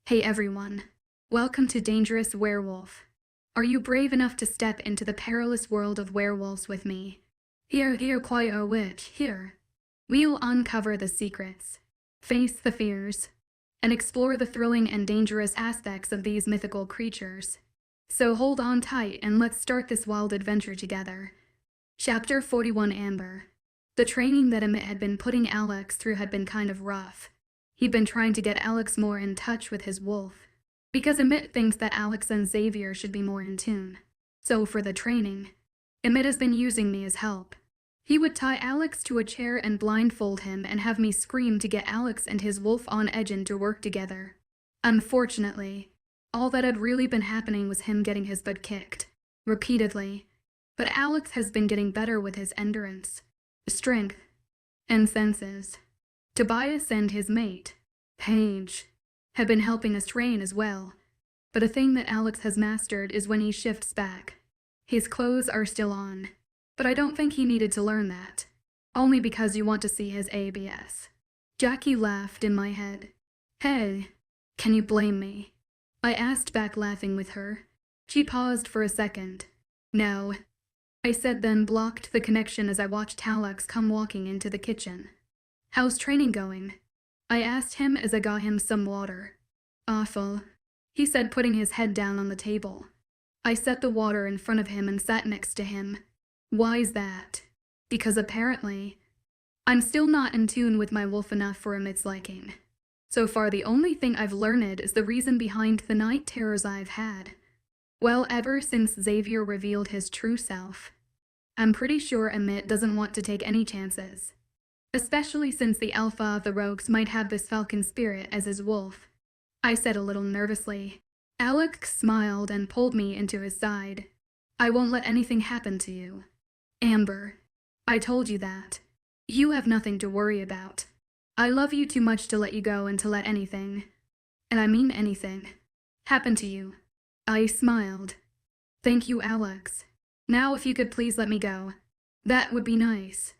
Hey everyone. Welcome to Dangerous Werewolf. Are you brave enough to step into the perilous world of werewolves with me? Here, quiet witch, here. We'll uncover the secrets, face the fears, and explore the thrilling and dangerous aspects of these mythical creatures. So hold on tight and let's start this wild adventure together. Chapter 41 Amber. The training that Emmett had been putting Alex through had been kind of rough. He'd been trying to get Alex more in touch with his wolf, because Emmett thinks that Alex and Xavier should be more in tune. So for the training, Emmett has been using me as help. He would tie Alex to a chair and blindfold him and have me scream to get Alex and his wolf on edge and to work together. Unfortunately, all that had really been happening was him getting his butt kicked, repeatedly. But Alex has been getting better with his endurance, strength, and senses. Tobias and his mate, Paige, have been helping us train as well. But a thing that Alex has mastered is when he shifts back. His clothes are still on, but I don't think he needed to learn that. Only because you want to see his ABS. Jackie laughed in my head. Hey, can you blame me? I asked back, laughing with her. She paused for a second. No, I said, then blocked the connection as I watched Alex come walking into the kitchen. How's training going? I asked him as I got him some water. Awful, he said, putting his head down on the table. I set the water in front of him and sat next to him. Why's that? Because apparently, I'm still not in tune with my wolf enough for Emmett's liking. So far the only thing I've learned is the reason behind the night terrors I've had. Well, ever since Xavier revealed his true self. I'm pretty sure Emmett doesn't want to take any chances. Especially since the alpha of the rogues might have this Falcon spirit as his wolf. I said a little nervously. Alex smiled and pulled me into his side. I won't let anything happen to you. Amber, I told you that. You have nothing to worry about. I love you too much to let you go and to let anything, and I mean anything, happen to you. I smiled. Thank you, Alex. Now if you could please let me go. That would be nice.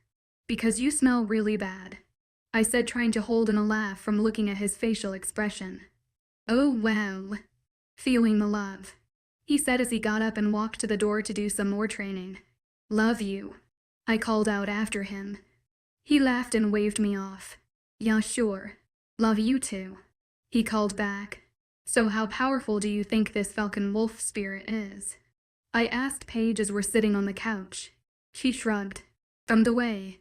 Because you smell really bad, I said, trying to hold in a laugh from looking at his facial expression. Oh wow. Feeling the love, he said as he got up and walked to the door to do some more training. Love you, I called out after him. He laughed and waved me off. Yeah, sure. Love you too, he called back. So how powerful do you think this Falcon wolf spirit is? I asked Paige as we're sitting on the couch. She shrugged. From the way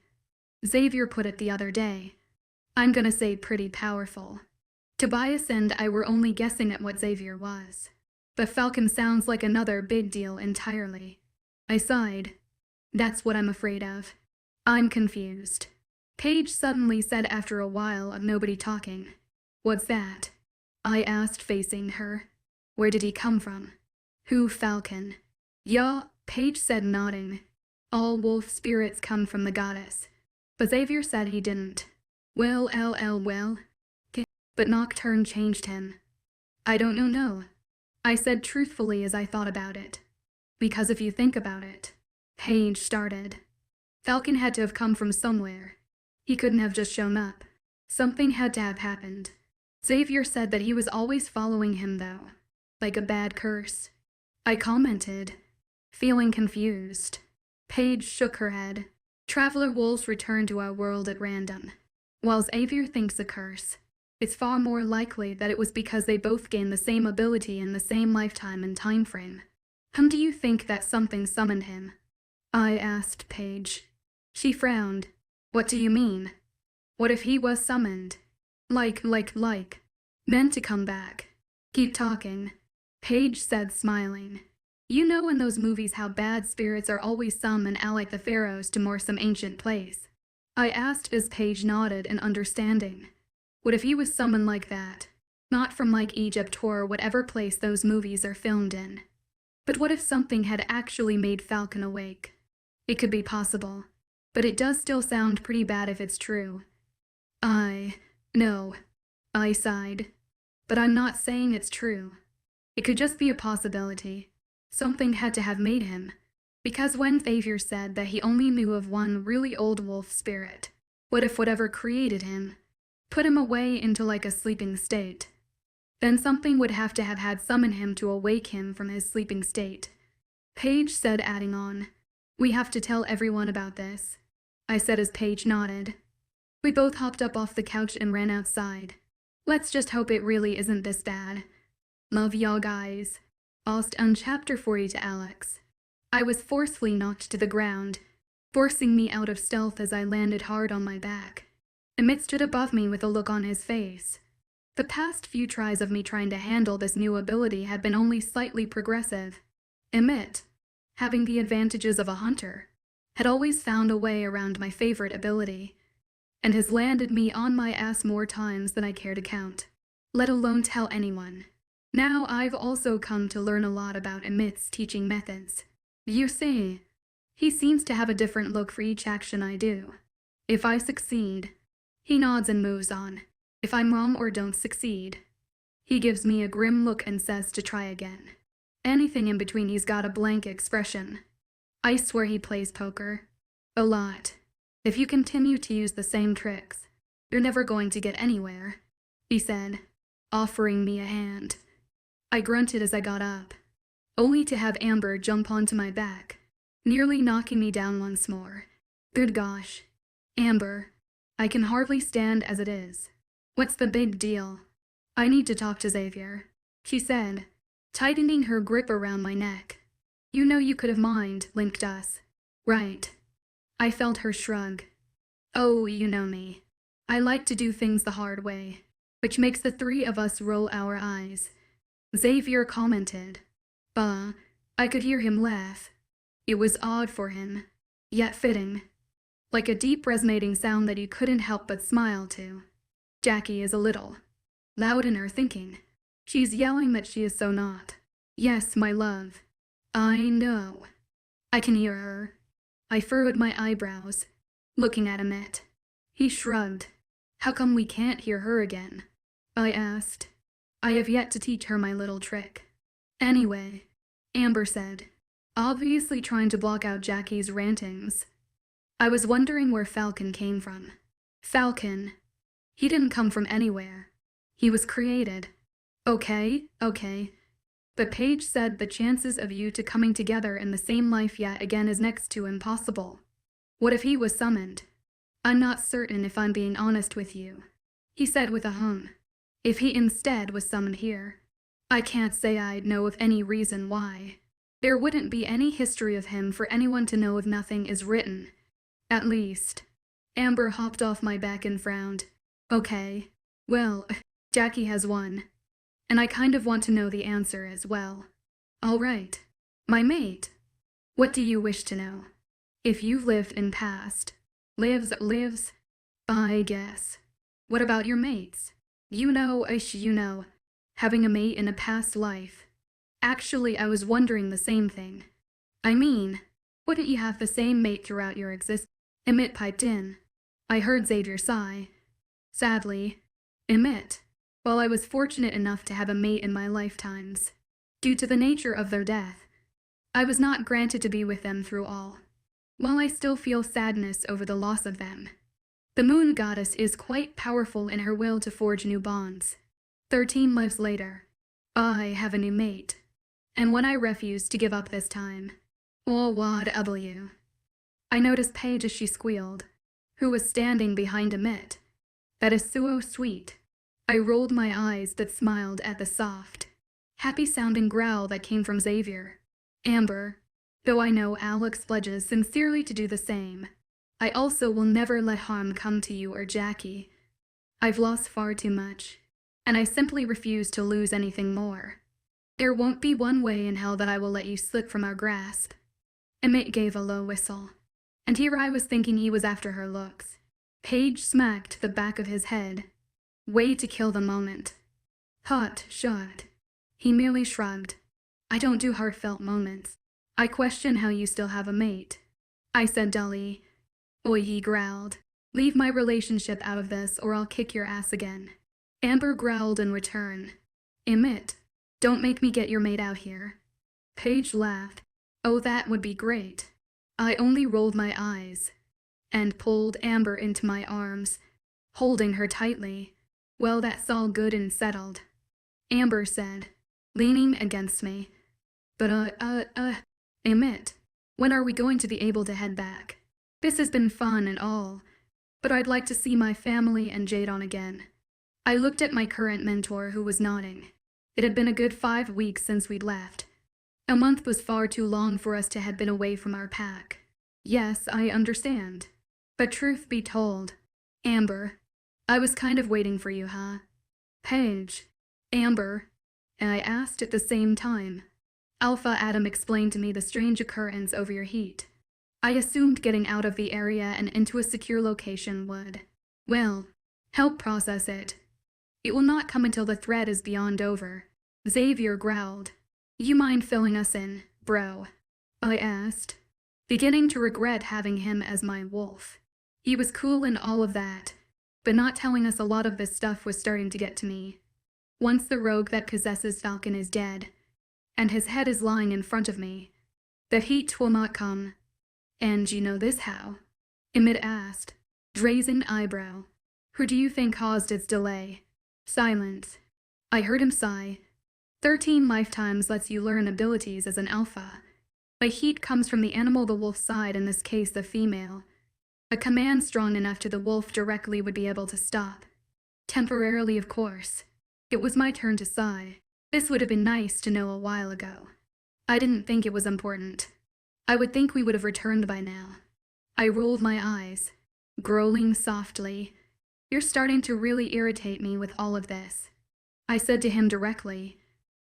Xavier put it the other day, I'm gonna say pretty powerful. Tobias and I were only guessing at what Xavier was. But Falcon sounds like another big deal entirely. I sighed. That's what I'm afraid of. I'm confused. Paige suddenly said after a while of nobody talking. What's that? I asked, facing her. Where did he come from? Who, Falcon? Yeah, Paige said, nodding. All wolf spirits come from the goddess. But Xavier said he didn't. Well. But Nocturne changed him. I don't know. I said truthfully as I thought about it. Because if you think about it, Paige started. Falcon had to have come from somewhere. He couldn't have just shown up. Something had to have happened. Xavier said that he was always following him though. Like a bad curse. I commented, feeling confused. Paige shook her head. Traveler wolves return to our world at random. While Xavier thinks a curse, it's far more likely that it was because they both gained the same ability in the same lifetime and time frame. How do you think that something summoned him? I asked Paige. She frowned. What do you mean? What if he was summoned? Like, meant to come back. Keep talking, Paige said, smiling. You know in those movies how bad spirits are always summoned out like the pharaohs to some ancient place. I asked as Paige nodded in understanding. What if he was summoned like that? Not from like Egypt or whatever place those movies are filmed in. But what if something had actually made Falcon awake? It could be possible, but it does still sound pretty bad if it's true. No, I sighed. But I'm not saying it's true. It could just be a possibility. Something had to have made him. Because when Xavier said that he only knew of one really old wolf spirit, what if whatever created him put him away into like a sleeping state? Then something would have to have had summoned him to awake him from his sleeping state. Paige said, adding on, "We have to tell everyone about this," I said as Paige nodded. We both hopped up off the couch and ran outside. Let's just hope it really isn't this bad. Love y'all guys. Asked on chapter 40 to Alex. I was forcefully knocked to the ground, forcing me out of stealth as I landed hard on my back. Emmett stood above me with a look on his face. The past few tries of me trying to handle this new ability had been only slightly progressive. Emmett, having the advantages of a hunter, had always found a way around my favorite ability, and has landed me on my ass more times than I care to count, let alone tell anyone. Now I've also come to learn a lot about Emmett's teaching methods. You see, he seems to have a different look for each action I do. If I succeed, he nods and moves on. If I'm wrong or don't succeed, he gives me a grim look and says to try again. Anything in between, he's got a blank expression. I swear he plays poker. A lot. If you continue to use the same tricks, you're never going to get anywhere, he said, offering me a hand. I grunted as I got up, only to have Amber jump onto my back, nearly knocking me down once more. Good gosh. Amber, I can hardly stand as it is. What's the big deal? I need to talk to Xavier, she said, tightening her grip around my neck. You know you could have mind-linked us, right? I felt her shrug. Oh, you know me. I like to do things the hard way, which makes the three of us roll our eyes. Xavier commented. Bah, I could hear him laugh. It was odd for him, yet fitting. Like a deep resonating sound that you couldn't help but smile to. Jackie is a little loud in her thinking. She's yelling that she is so not. Yes, my love. I know. I can hear her. I furrowed my eyebrows, looking at Emmett. He shrugged. How come we can't hear her again? I asked. I have yet to teach her my little trick. Anyway, Amber said, obviously trying to block out Jackie's rantings. I was wondering where Falcon came from. Falcon. He didn't come from anywhere. He was created. Okay. But Paige said the chances of you two coming together in the same life yet again is next to impossible. What if he was summoned? I'm not certain if I'm being honest with you, he said with a hum. If he instead was summoned here, I can't say I'd know of any reason why. There wouldn't be any history of him for anyone to know if nothing is written. At least. Amber hopped off my back and frowned. Okay. Well, Jackie has won. And I kind of want to know the answer as well. All right. My mate. What do you wish to know? If you've lived in past. Lives. I guess. What about your mates? You know, having a mate in a past life. Actually, I was wondering the same thing. I mean, wouldn't you have the same mate throughout your existence? Emmett piped in. I heard Xavier sigh. Sadly, Emmett. While I was fortunate enough to have a mate in my lifetimes, due to the nature of their death, I was not granted to be with them through all. While I still feel sadness over the loss of them, the moon goddess is quite powerful in her will to forge new bonds. 13 lives later, I have a new mate, and one I refuse to give up this time. Oh, what W. I noticed Paige as she squealed, who was standing behind Emmett. That is so sweet. I rolled my eyes but smiled at the soft, happy-sounding growl that came from Xavier. Amber, though I know Alex pledges sincerely to do the same, I also will never let harm come to you or Jackie. I've lost far too much, and I simply refuse to lose anything more. There won't be one way in hell that I will let you slip from our grasp. Emmett gave a low whistle, and here I was thinking he was after her looks. Paige smacked the back of his head. Way to kill the moment. Hot shot. He merely shrugged. I don't do heartfelt moments. I question how you still have a mate. I said dully. Oi, he growled. Leave my relationship out of this or I'll kick your ass again. Amber growled in return. Emmett, don't make me get your mate out here. Paige laughed. Oh, that would be great. I only rolled my eyes and pulled Amber into my arms, holding her tightly. Well, that's all good and settled. Amber said, leaning against me. But Emmett, when are we going to be able to head back? This has been fun and all, but I'd like to see my family and Jadon again. I looked at my current mentor, who was nodding. It had been a good 5 weeks since we'd left. A month was far too long for us to have been away from our pack. Yes, I understand. But truth be told, Amber, I was kind of waiting for you, huh? Paige, Amber, I asked at the same time. Alpha Adam explained to me the strange occurrence over your heat. I assumed getting out of the area and into a secure location would, well, help process it. It will not come until the threat is beyond over. Xavier growled. You mind filling us in, bro? I asked, beginning to regret having him as my wolf. He was cool and all of that, but not telling us a lot of this stuff was starting to get to me. Once the rogue that possesses Falcon is dead, and his head is lying in front of me, the heat will not come. And you know this how? Emmett asked, raising eyebrow. Who do you think caused its delay? Silence. I heard him sigh. 13 lifetimes lets you learn abilities as an alpha. By heat comes from the animal, the wolf's side, in this case the female. A command strong enough to the wolf directly would be able to stop. Temporarily, of course. It was my turn to sigh. This would have been nice to know a while ago. I didn't think it was important. I would think we would have returned by now. I rolled my eyes, growling softly. You're starting to really irritate me with all of this. I said to him directly,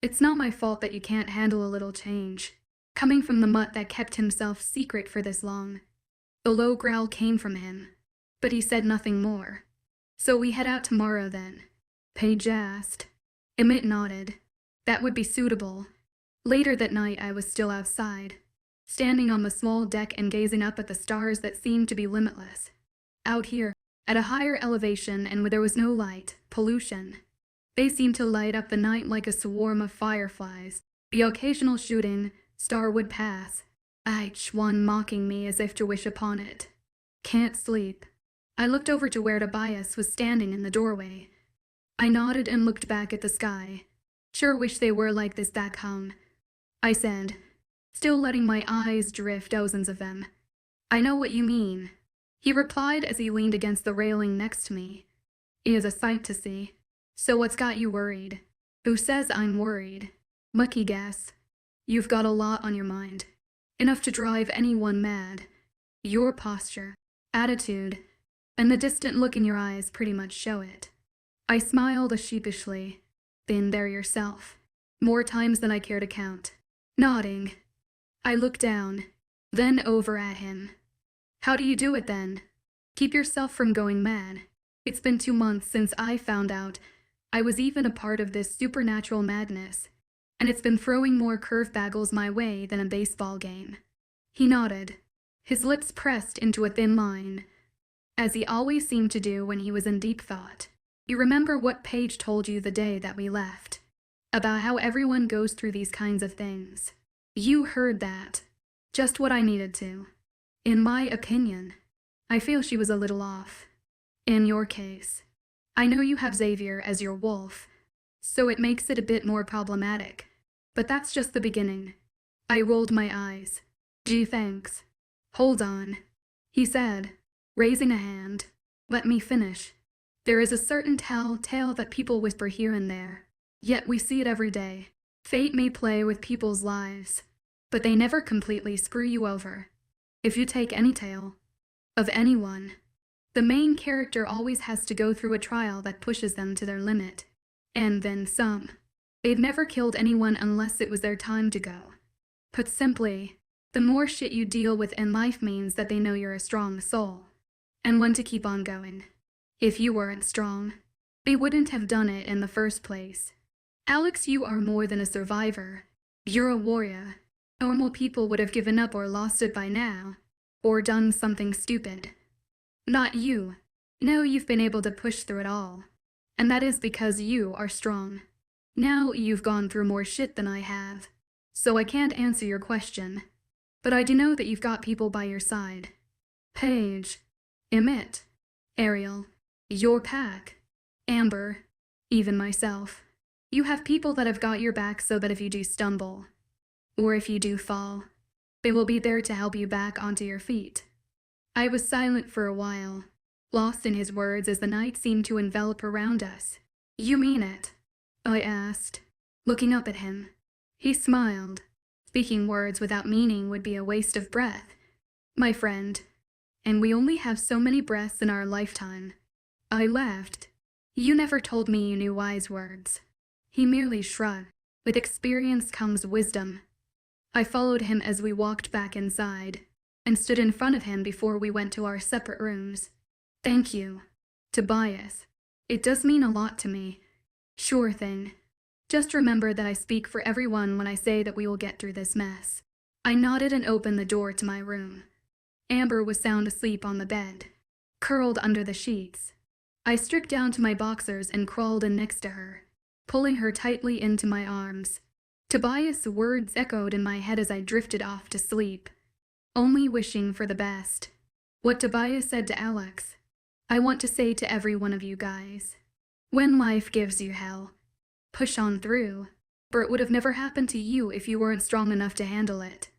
it's not my fault that you can't handle a little change, coming from the mutt that kept himself secret for this long. The low growl came from him, but he said nothing more. So we head out tomorrow then? Paige asked. Emmett nodded. That would be suitable. Later that night I was still outside, standing on the small deck and gazing up at the stars that seemed to be limitless. Out here, at a higher elevation and where there was no light, pollution, they seemed to light up the night like a swarm of fireflies. The occasional shooting star would pass, each one mocking me as if to wish upon it. Can't sleep. I looked over to where Tobias was standing in the doorway. I nodded and looked back at the sky. Sure wish they were like this back home, I said, still letting my eyes drift, dozens of them. I know what you mean, he replied as he leaned against the railing next to me. It is a sight to see. So what's got you worried? Who says I'm worried? Mucky guess. You've got a lot on your mind. Enough to drive anyone mad. Your posture, attitude, and the distant look in your eyes pretty much show it. I smiled sheepishly. Been there yourself. More times than I care to count. Nodding. I looked down, then over at him. How do you do it then? Keep yourself from going mad. It's been 2 months since I found out I was even a part of this supernatural madness, and it's been throwing more curveballs my way than a baseball game. He nodded, his lips pressed into a thin line, as he always seemed to do when he was in deep thought. You remember what Paige told you the day that we left, about how everyone goes through these kinds of things? You heard that. Just what I needed to. In my opinion, I feel she was a little off. In your case, I know you have Xavier as your wolf, so it makes it a bit more problematic. But that's just the beginning. I rolled my eyes. Gee, thanks. Hold on, he said, raising a hand. Let me finish. There is a certain tale that people whisper here and there, yet we see it every day. Fate may play with people's lives, but they never completely screw you over. If you take any tale of anyone, the main character always has to go through a trial that pushes them to their limit. And then some. They've never killed anyone unless it was their time to go. Put simply, the more shit you deal with in life means that they know you're a strong soul, and one to keep on going. If you weren't strong, they wouldn't have done it in the first place. Alex, you are more than a survivor. You're a warrior. Normal people would have given up or lost it by now, or done something stupid. Not you. No, you've been able to push through it all. And that is because you are strong. Now you've gone through more shit than I have. So I can't answer your question. But I do know that you've got people by your side. Paige. Emmett. Ariel. Your pack. Amber. Even myself. You have people that have got your back so that if you do stumble, or if you do fall, they will be there to help you back onto your feet. I was silent for a while, lost in his words as the night seemed to envelop around us. You mean it? I asked, looking up at him. He smiled. Speaking words without meaning would be a waste of breath. My friend, and we only have so many breaths in our lifetime. I laughed. You never told me you knew wise words. He merely shrugged. With experience comes wisdom. I followed him as we walked back inside, and stood in front of him before we went to our separate rooms. Thank you, Tobias. It does mean a lot to me. Sure thing. Just remember that I speak for everyone when I say that we will get through this mess. I nodded and opened the door to my room. Amber was sound asleep on the bed, curled under the sheets. I stripped down to my boxers and crawled in next to her, pulling her tightly into my arms. Tobias' words echoed in my head as I drifted off to sleep, only wishing for the best. What Tobias said to Alex, I want to say to every one of you guys. When life gives you hell, push on through, for it would have never happened to you if you weren't strong enough to handle it.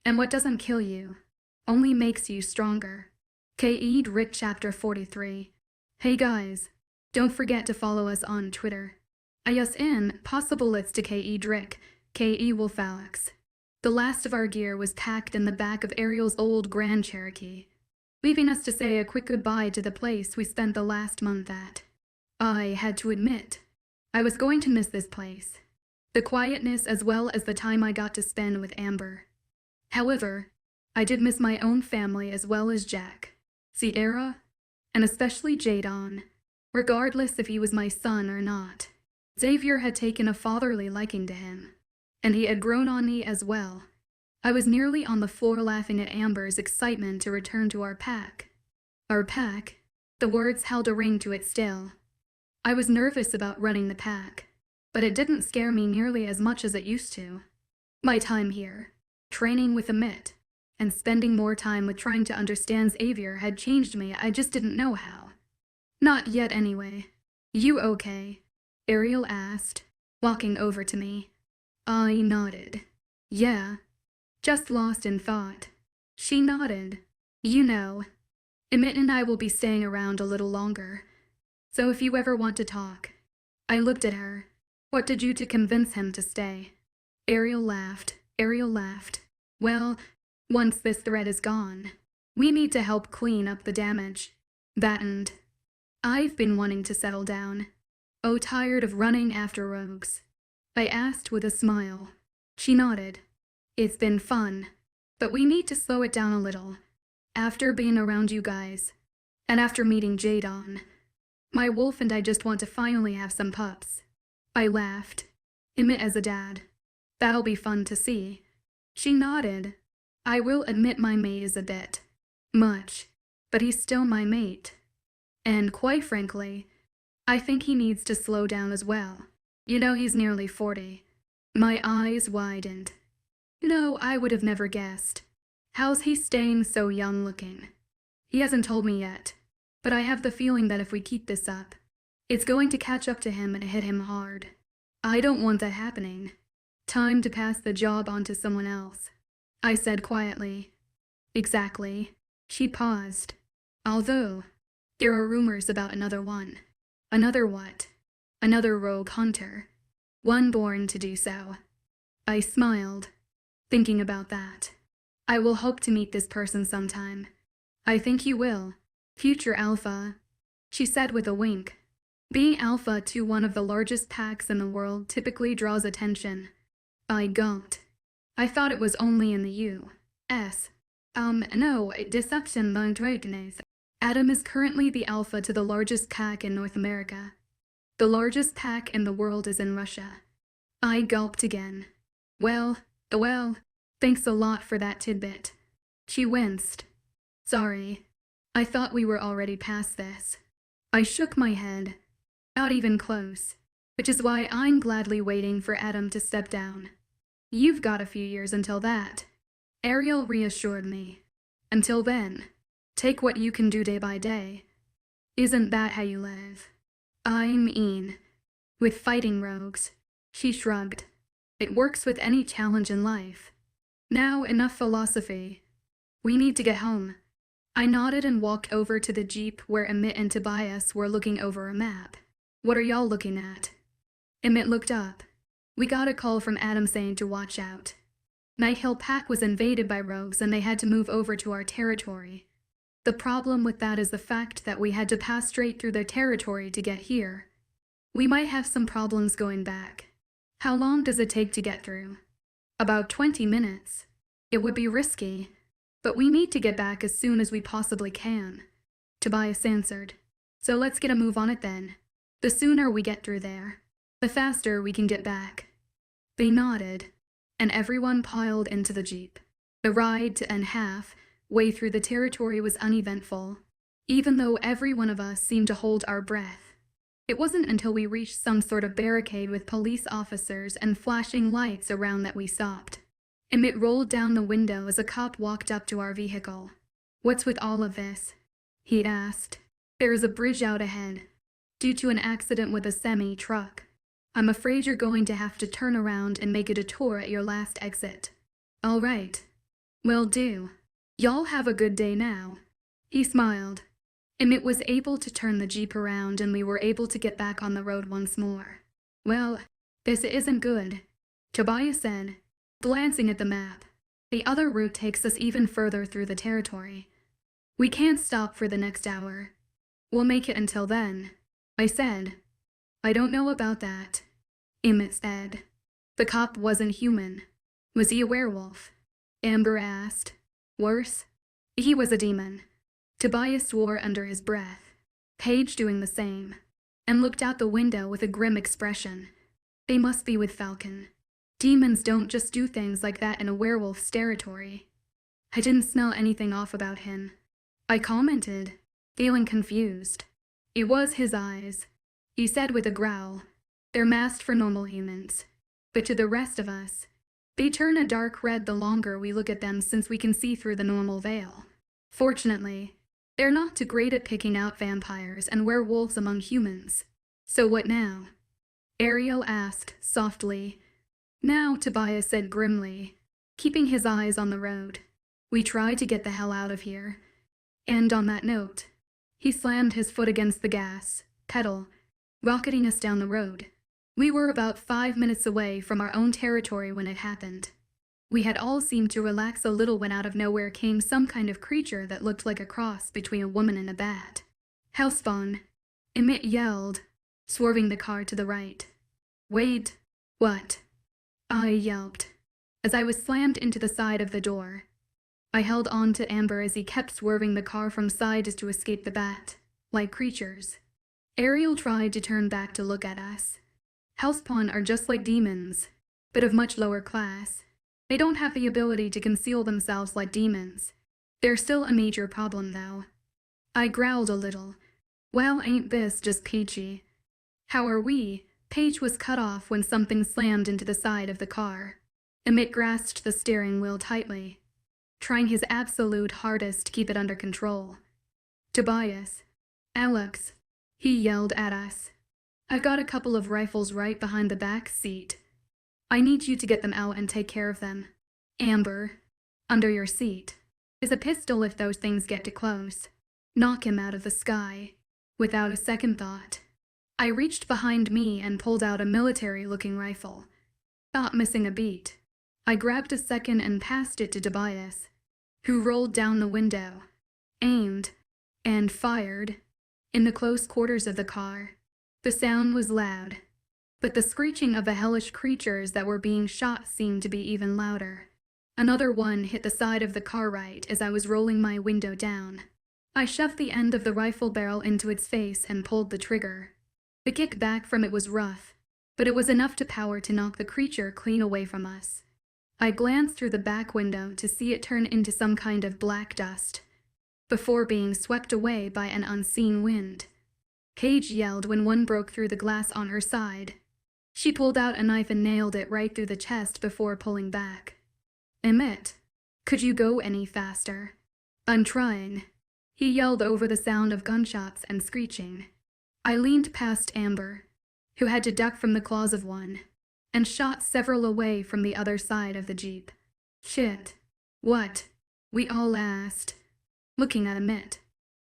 And what doesn't kill you only makes you stronger. K.E. Rick Chapter 43. Hey guys, don't forget to follow us on Twitter. ISN possible it's to K.E. Drick, K.E. Wolf Alex. The last of our gear was packed in the back of Ariel's old Grand Cherokee, leaving us to say a quick goodbye to the place we spent the last month at. I had to admit, I was going to miss this place, the quietness as well as the time I got to spend with Amber. However, I did miss my own family as well as Jack, Sierra, and especially Jadon, regardless if he was my son or not. Xavier had taken a fatherly liking to him, and he had grown on me as well. I was nearly on the floor laughing at Amber's excitement to return to our pack. Our pack? The words held a ring to it still. I was nervous about running the pack, but it didn't scare me nearly as much as it used to. My time here, training with Amit, and spending more time with trying to understand Xavier had changed me. I just didn't know how. Not yet anyway. You okay? Ariel asked, walking over to me. I nodded. Yeah. Just lost in thought. She nodded. You know, Emmett and I will be staying around a little longer, so if you ever want to talk. I looked at her. What did you do to convince him to stay? Ariel laughed. Well, once this threat is gone, we need to help clean up the damage. That and I've been wanting to settle down. Oh, tired of running after rogues? I asked with a smile. She nodded. It's been fun, but we need to slow it down a little. After being around you guys, and after meeting Jadon, my wolf and I just want to finally have some pups. I laughed. Emmett as a dad. That'll be fun to see. She nodded. I will admit my mate is a bit much, but he's still my mate. And quite frankly, I think he needs to slow down as well. You know, he's nearly 40. My eyes widened. No, I would have never guessed. How's he staying so young looking? He hasn't told me yet, but I have the feeling that if we keep this up, it's going to catch up to him and hit him hard. I don't want that happening. Time to pass the job on to someone else, I said quietly. Exactly. She paused. Although, there are rumors about another one. Another what? Another rogue hunter. One born to do so. I smiled, thinking about that. I will hope to meet this person sometime. I think you will. Future Alpha, she said with a wink. Being Alpha to one of the largest packs in the world typically draws attention. I gulped. I thought it was only in the U.S. No, deception by Dragonese. Adam is currently the Alpha to the largest pack in North America. The largest pack in the world is in Russia. I gulped again. Well, thanks a lot for that tidbit. She winced. Sorry, I thought we were already past this. I shook my head. Not even close, which is why I'm gladly waiting for Adam to step down. You've got a few years until that. Ariel reassured me. Until then, take what you can do day by day. Isn't that how you live? I mean, with fighting rogues, She shrugged. It works with any challenge in life. Now, enough philosophy. We need to get home. I nodded and walked over to the Jeep where Emmett and Tobias were looking over a map. What are y'all looking at? Emmett looked up. We got a call from Adam saying to watch out. Night Hill Pack was invaded by rogues and they had to move over to our territory. The problem with that is the fact that we had to pass straight through their territory to get here. We might have some problems going back. How long does it take to get through? About 20 minutes. It would be risky, but we need to get back as soon as we possibly can. Tobias answered. So let's get a move on it then. The sooner we get through there, the faster we can get back. They nodded, and everyone piled into the Jeep. The ride to and half-way through the territory was uneventful, even though every one of us seemed to hold our breath. It wasn't until we reached some sort of barricade with police officers and flashing lights around that we stopped. Emmett rolled down the window as a cop walked up to our vehicle. What's with all of this? He asked. There is a bridge out ahead, due to an accident with a semi-truck. I'm afraid you're going to have to turn around and make a detour at your last exit. All right. Will do. Y'all have a good day now. He smiled. Emmett was able to turn the Jeep around and we were able to get back on the road once more. Well, this isn't good, Tobias said, glancing at the map. The other route takes us even further through the territory. We can't stop for the next hour. We'll make it until then, I said. I don't know about that, Emmett said. The cop wasn't human. Was he a werewolf? Amber asked. Worse? He was a demon. Tobias swore under his breath. Paige doing the same, and looked out the window with a grim expression. They must be with Falcon. Demons don't just do things like that in a werewolf's territory. I didn't smell anything off about him, I commented, feeling confused. It was his eyes, he said with a growl. They're masked for normal humans, but to the rest of us, they turn a dark red the longer we look at them since we can see through the normal veil. Fortunately, they're not too great at picking out vampires and werewolves among humans. So what now? Ariel asked softly. Now, Tobias said grimly, keeping his eyes on the road. We try to get the hell out of here. And on that note, he slammed his foot against the gas pedal, rocketing us down the road. We were about 5 minutes away from our own territory when it happened. We had all seemed to relax a little when out of nowhere came some kind of creature that looked like a cross between a woman and a bat. Hellspawn, Emmett yelled, swerving the car to the right. Wait, what? I yelped, as I was slammed into the side of the door. I held on to Amber as he kept swerving the car from sides to escape the bat-like creatures. Ariel tried to turn back to look at us. Hellspawn are just like demons, but of much lower class. They don't have the ability to conceal themselves like demons. They're still a major problem, though. I growled a little. Well, ain't this just peachy? How are we? Paige was cut off when something slammed into the side of the car. Emmett grasped the steering wheel tightly, trying his absolute hardest to keep it under control. Tobias, Alex, he yelled at us. I've got a couple of rifles right behind the back seat. I need you to get them out and take care of them. Amber, under your seat, is a pistol if those things get too close. Knock him out of the sky. Without a second thought, I reached behind me and pulled out a military-looking rifle. Not missing a beat. I grabbed a second and passed it to Tobias, who rolled down the window, aimed, and fired. In the close quarters of the car, the sound was loud, but the screeching of the hellish creatures that were being shot seemed to be even louder. Another one hit the side of the car right as I was rolling my window down. I shoved the end of the rifle barrel into its face and pulled the trigger. The kickback from it was rough, but it was enough to power to knock the creature clean away from us. I glanced through the back window to see it turn into some kind of black dust, before being swept away by an unseen wind. Paige yelled when one broke through the glass on her side. She pulled out a knife and nailed it right through the chest before pulling back. Emmett, could you go any faster? I'm trying, he yelled over the sound of gunshots and screeching. I leaned past Amber, who had to duck from the claws of one, and shot several away from the other side of the jeep. Shit. What? We all asked, looking at Amit.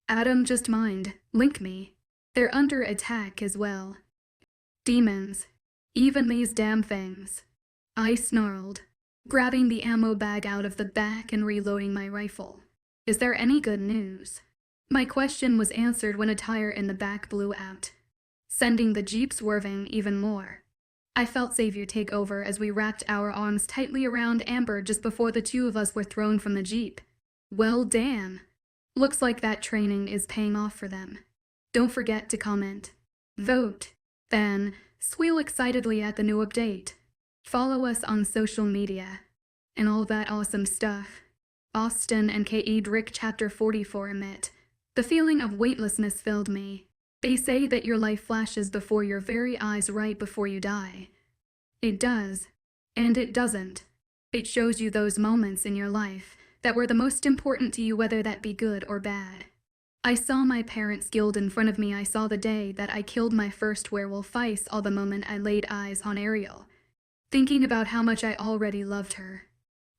Adam, just mind, link me. They're under attack as well. Demons. Even these damn things. I snarled, grabbing the ammo bag out of the back and reloading my rifle. Is there any good news? My question was answered when a tire in the back blew out, sending the jeep swerving even more. I felt Xavier take over as we wrapped our arms tightly around Amber just before the two of us were thrown from the jeep. Well, damn. Looks like that training is paying off for them. Don't forget to comment, vote, then squeal excitedly at the new update. Follow us on social media, and all that awesome stuff. Austin and K.E. Drick Chapter 44 Emit. The feeling of weightlessness filled me. They say that your life flashes before your very eyes right before you die. It does, and it doesn't. It shows you those moments in your life that were the most important to you, whether that be good or bad. I saw my parents killed in front of me. I saw the day that I killed my first werewolf. I saw the moment I laid eyes on Ariel, thinking about how much I already loved her.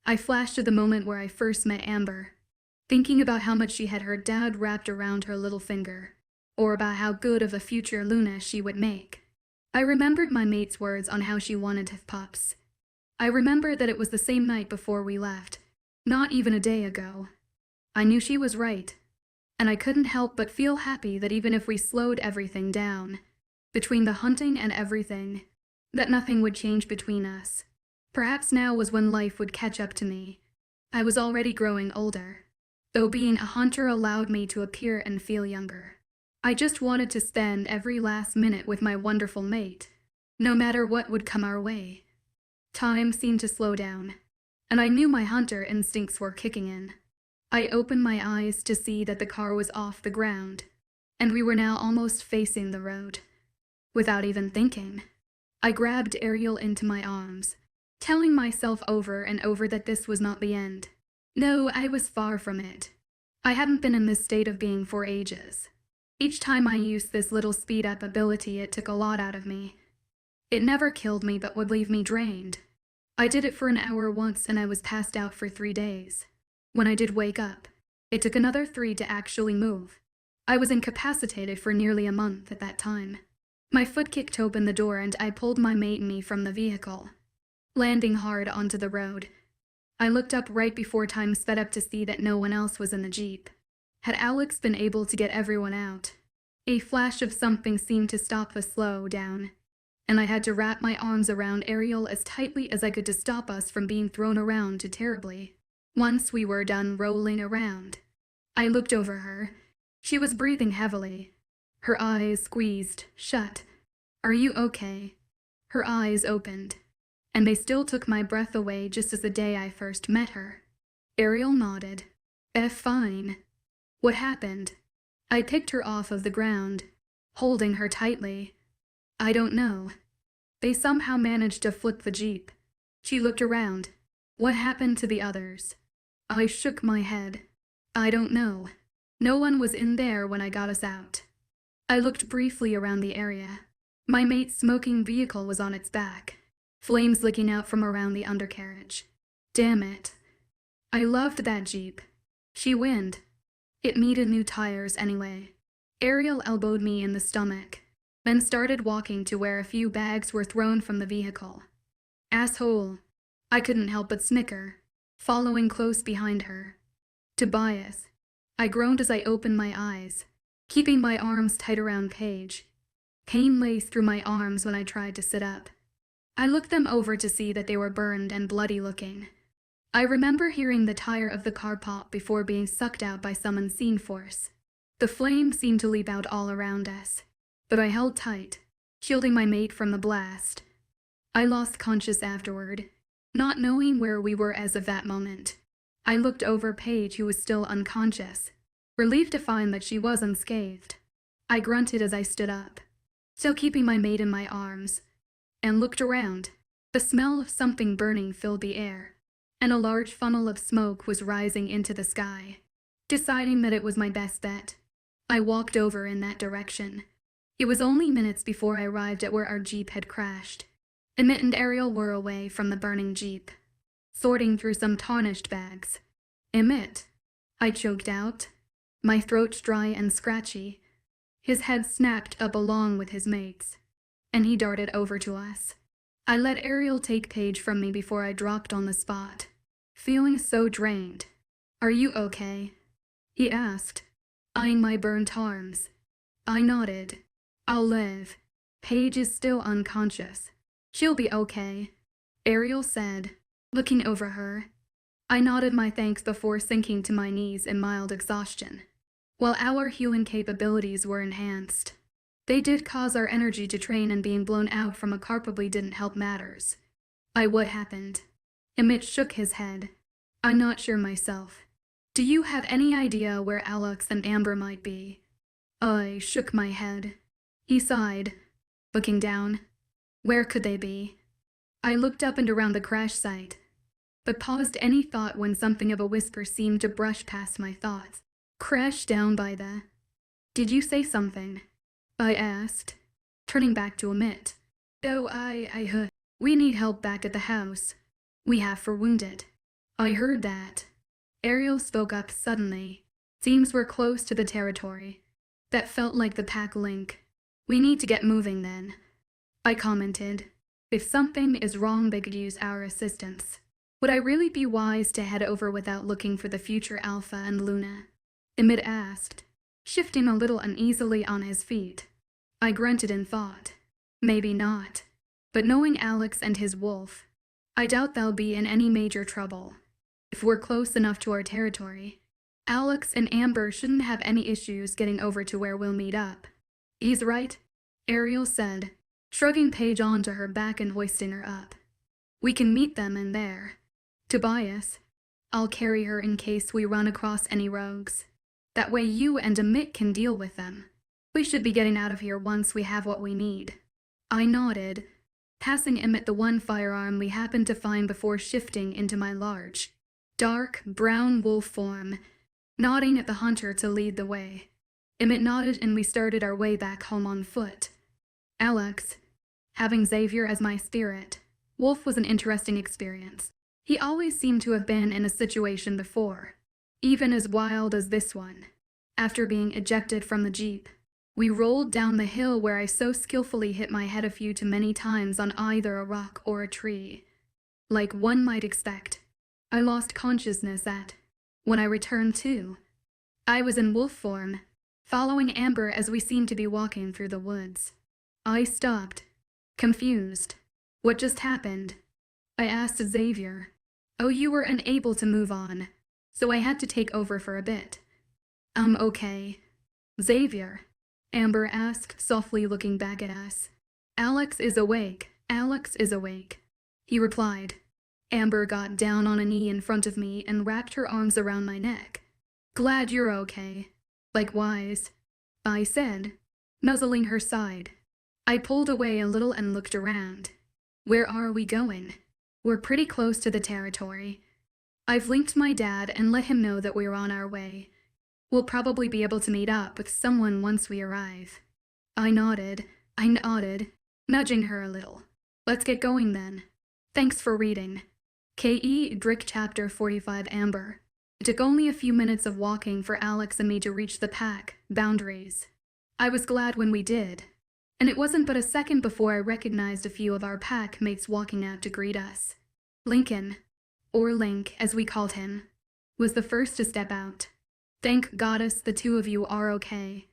I flashed to the moment where I first met Amber, thinking about how much she had her dad wrapped around her little finger, or about how good of a future Luna she would make. I remembered my mate's words on how she wanted to have pups. I remembered that it was the same night before we left, not even a day ago. I knew she was right, and I couldn't help but feel happy that even if we slowed everything down, between the hunting and everything, that nothing would change between us. Perhaps now was when life would catch up to me. I was already growing older, though being a hunter allowed me to appear and feel younger. I just wanted to spend every last minute with my wonderful mate, no matter what would come our way. Time seemed to slow down, and I knew my hunter instincts were kicking in. I opened my eyes to see that the car was off the ground, and we were now almost facing the road. Without even thinking, I grabbed Ariel into my arms, telling myself over and over that this was not the end. No, I was far from it. I hadn't been in this state of being for ages. Each time I used this little speed-up ability, it took a lot out of me. It never killed me, but would leave me drained. I did it for an hour once, and I was passed out for 3 days. When I did wake up, it took another 3 to actually move. I was incapacitated for nearly a month at that time. My foot kicked open the door, and I pulled my mate and me from the vehicle, landing hard onto the road. I looked up right before time sped up to see that no one else was in the jeep. Had Alex been able to get everyone out? A flash of something seemed to stop the slow down, and I had to wrap my arms around Ariel as tightly as I could to stop us from being thrown around too terribly. Once we were done rolling around, I looked over her. She was breathing heavily, her eyes squeezed shut. Are you okay? Her eyes opened, and they still took my breath away, just as the day I first met her. Ariel nodded. Fine. What happened? I picked her off of the ground, holding her tightly. I don't know. They somehow managed to flip the jeep. She looked around. What happened to the others? I shook my head. I don't know. No one was in there when I got us out. I looked briefly around the area. My mate's smoking vehicle was on its back, flames licking out from around the undercarriage. Damn it. I loved that jeep. She winned. It needed new tires anyway. Ariel elbowed me in the stomach, then started walking to where a few bags were thrown from the vehicle. Asshole. I couldn't help but snicker, following close behind her. Tobias. I groaned as I opened my eyes, keeping my arms tight around Paige. Pain laced through my arms when I tried to sit up. I looked them over to see that they were burned and bloody looking. I remember hearing the tire of the car pop before being sucked out by some unseen force. The flames seemed to leap out all around us, but I held tight, shielding my mate from the blast. I lost conscious afterward, not knowing where we were as of that moment. I looked over Paige, who was still unconscious, relieved to find that she was unscathed. I grunted as I stood up, still keeping my mate in my arms, and looked around. The smell of something burning filled the air, and a large funnel of smoke was rising into the sky. Deciding that it was my best bet, I walked over in that direction. It was only minutes before I arrived at where our jeep had crashed. Emmett and Ariel were away from the burning jeep, sorting through some tarnished bags. "Emmett," I choked out, my throat dry and scratchy. His head snapped up along with his mates, and he darted over to us. I let Ariel take Paige from me before I dropped on the spot, feeling so drained. "Are you okay?" he asked, eyeing my burnt arms. I nodded. "I'll live. Paige is still unconscious. She'll be okay," Ariel said, looking over her. I nodded my thanks before sinking to my knees in mild exhaustion. While our healing capabilities were enhanced, they did cause our energy to drain, and being blown out from a car probably didn't help matters. What happened? Emmett shook his head. "I'm not sure myself. Do you have any idea where Alex and Amber might be?" I shook my head. He sighed, looking down. "Where could they be?" I looked up and around the crash site, but paused any thought when something of a whisper seemed to brush past my thoughts. "Crash down by the..." "Did you say something?" I asked, turning back to Emmett. "Oh, I heard. We need help back at the house. We have 4 wounded." "I heard that." Ariel spoke up suddenly. "Seems we're close to the territory." That felt like the pack link. "We need to get moving then," I commented. "If something is wrong, they could use our assistance." "Would I really be wise to head over without looking for the future Alpha and Luna?" Emmett asked, shifting a little uneasily on his feet. I grunted in thought. Maybe not. But knowing Alex and his wolf, I doubt they'll be in any major trouble. If we're close enough to our territory, Alex and Amber shouldn't have any issues getting over to where we'll meet up. "He's right," Ariel said, shrugging Paige onto her back and hoisting her up. "We can meet them in there. Tobias, I'll carry her in case we run across any rogues. That way you and Emmett can deal with them. We should be getting out of here once we have what we need." I nodded, passing Emmett the one firearm we happened to find before shifting into my large, dark, brown wolf form, nodding at the hunter to lead the way. Emmett nodded and we started our way back home on foot. Alex, having Xavier as my spirit, wolf was an interesting experience. He always seemed to have been in a situation before, even as wild as this one. After being ejected from the jeep, we rolled down the hill where I so skillfully hit my head a few too many times on either a rock or a tree. Like one might expect, I lost consciousness when I returned to, I was in wolf form, following Amber as we seemed to be walking through the woods. I stopped, confused. "What just happened?" I asked Xavier. "Oh, you were unable to move on, so I had to take over for a bit." Okay." "Xavier?" Amber asked, softly looking back at us. Alex is awake, he replied. Amber got down on a knee in front of me and wrapped her arms around my neck. "Glad you're okay." "Likewise," I said, nuzzling her side. I pulled away a little and looked around. "Where are we going?" "We're pretty close to the territory. I've linked my dad and let him know that we're on our way. We'll probably be able to meet up with someone once we arrive." I nodded, nudging her a little. "Let's get going then. Thanks for reading." K.E. Drick Chapter 45 Amber. It took only a few minutes of walking for Alex and me to reach the pack boundaries. I was glad when we did, and it wasn't but a second before I recognized a few of our pack mates walking out to greet us. Lincoln, or Link as we called him, was the first to step out. "Thank goddess the 2 of you are okay,"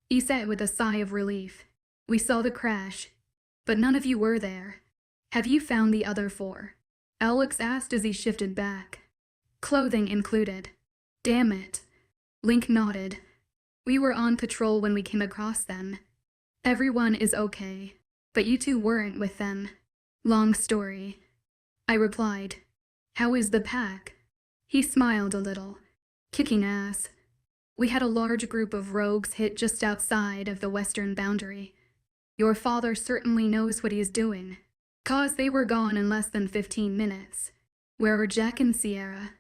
he said with a sigh of relief. "We saw the crash, but none of you were there. Have you found the other 4? Alex asked as he shifted back. "Clothing included." "Damn it." Link nodded. "We were on patrol when we came across them. Everyone is okay, but you 2 weren't with them." "Long story," I replied. "How is the pack?" He smiled a little. "Kicking ass. We had a large group of rogues hit just outside of the western boundary. Your father certainly knows what he is doing, 'cause they were gone in less than 15 minutes. Where are Jack and Sierra?"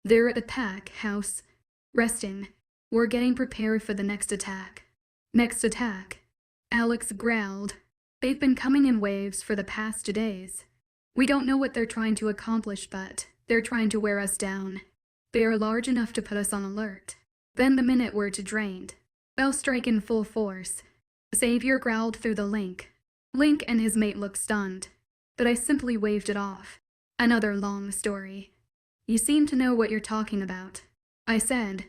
"They're at the pack house, resting. We're getting prepared for the next attack." "Next attack?" Alex growled. They've been coming in waves for the past 2 days. We don't know what they're trying to accomplish, but they're trying to wear us down. They are large enough to put us on alert. Then the minute we're drained, they'll strike in full force. Xavier growled through the link. Link and his mate looked stunned, but I simply waved it off. Another long story. You seem to know what you're talking about, I said,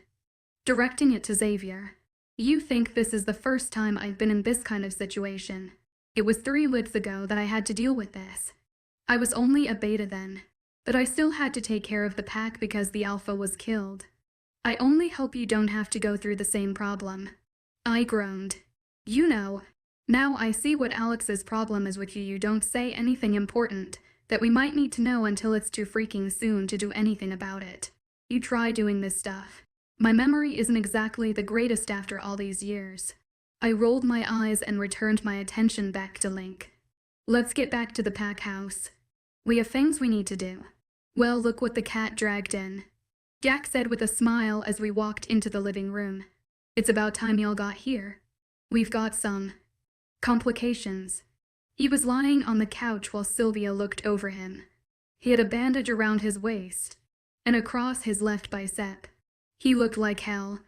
directing it to Xavier. You think this is the first time I've been in this kind of situation. It was 3 weeks ago that I had to deal with this. I was only a beta then, but I still had to take care of the pack because the alpha was killed. I only hope you don't have to go through the same problem. I groaned. You know, now I see what Alex's problem is with you. You don't say anything important that we might need to know until it's too freaking soon to do anything about it. You try doing this stuff. My memory isn't exactly the greatest after all these years. I rolled my eyes and returned my attention back to Link. Let's get back to the pack house. We have things we need to do. Well, look what the cat dragged in, Jack said with a smile as we walked into the living room. It's about time y'all got here. We've got some complications. He was lying on the couch while Sylvia looked over him. He had a bandage around his waist and across his left bicep. He looked like hell,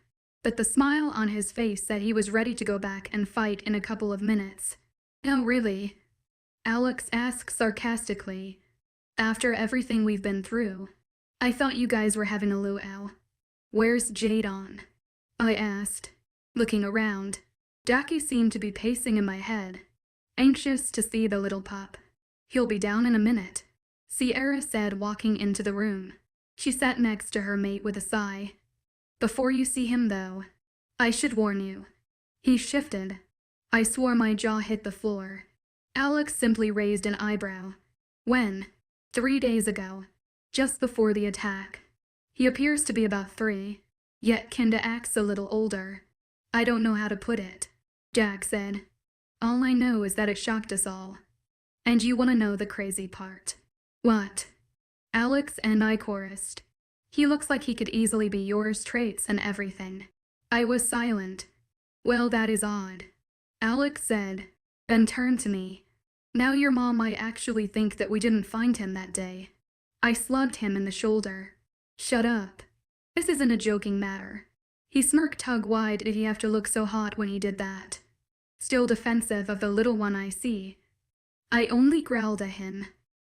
but the smile on his face said he was ready to go back and fight in a couple of minutes. Oh, really? Alex asked sarcastically. After everything we've been through, I thought you guys were having a luau. Where's Jadon? I asked, looking around. Jackie seemed to be pacing in my head, anxious to see the little pup. He'll be down in a minute, Sierra said, walking into the room. She sat next to her mate with a sigh. Before you see him, though, I should warn you. He shifted. I swore my jaw hit the floor. Alex simply raised an eyebrow. When? 3 days ago, just before the attack. He appears to be about 3, yet kinda acts a little older. I don't know how to put it, Jack said. All I know is that it shocked us all. And you want to know the crazy part? What? Alex and I chorused. He looks like he could easily be yours, traits and everything. I was silent. Well, that is odd, Alex said, then turned to me. Now your mom might actually think that we didn't find him that day. I slugged him in the shoulder. Shut up. This isn't a joking matter. He smirked. Why did he have to look so hot when he did that? Still defensive of the little one, I see. I only growled at him,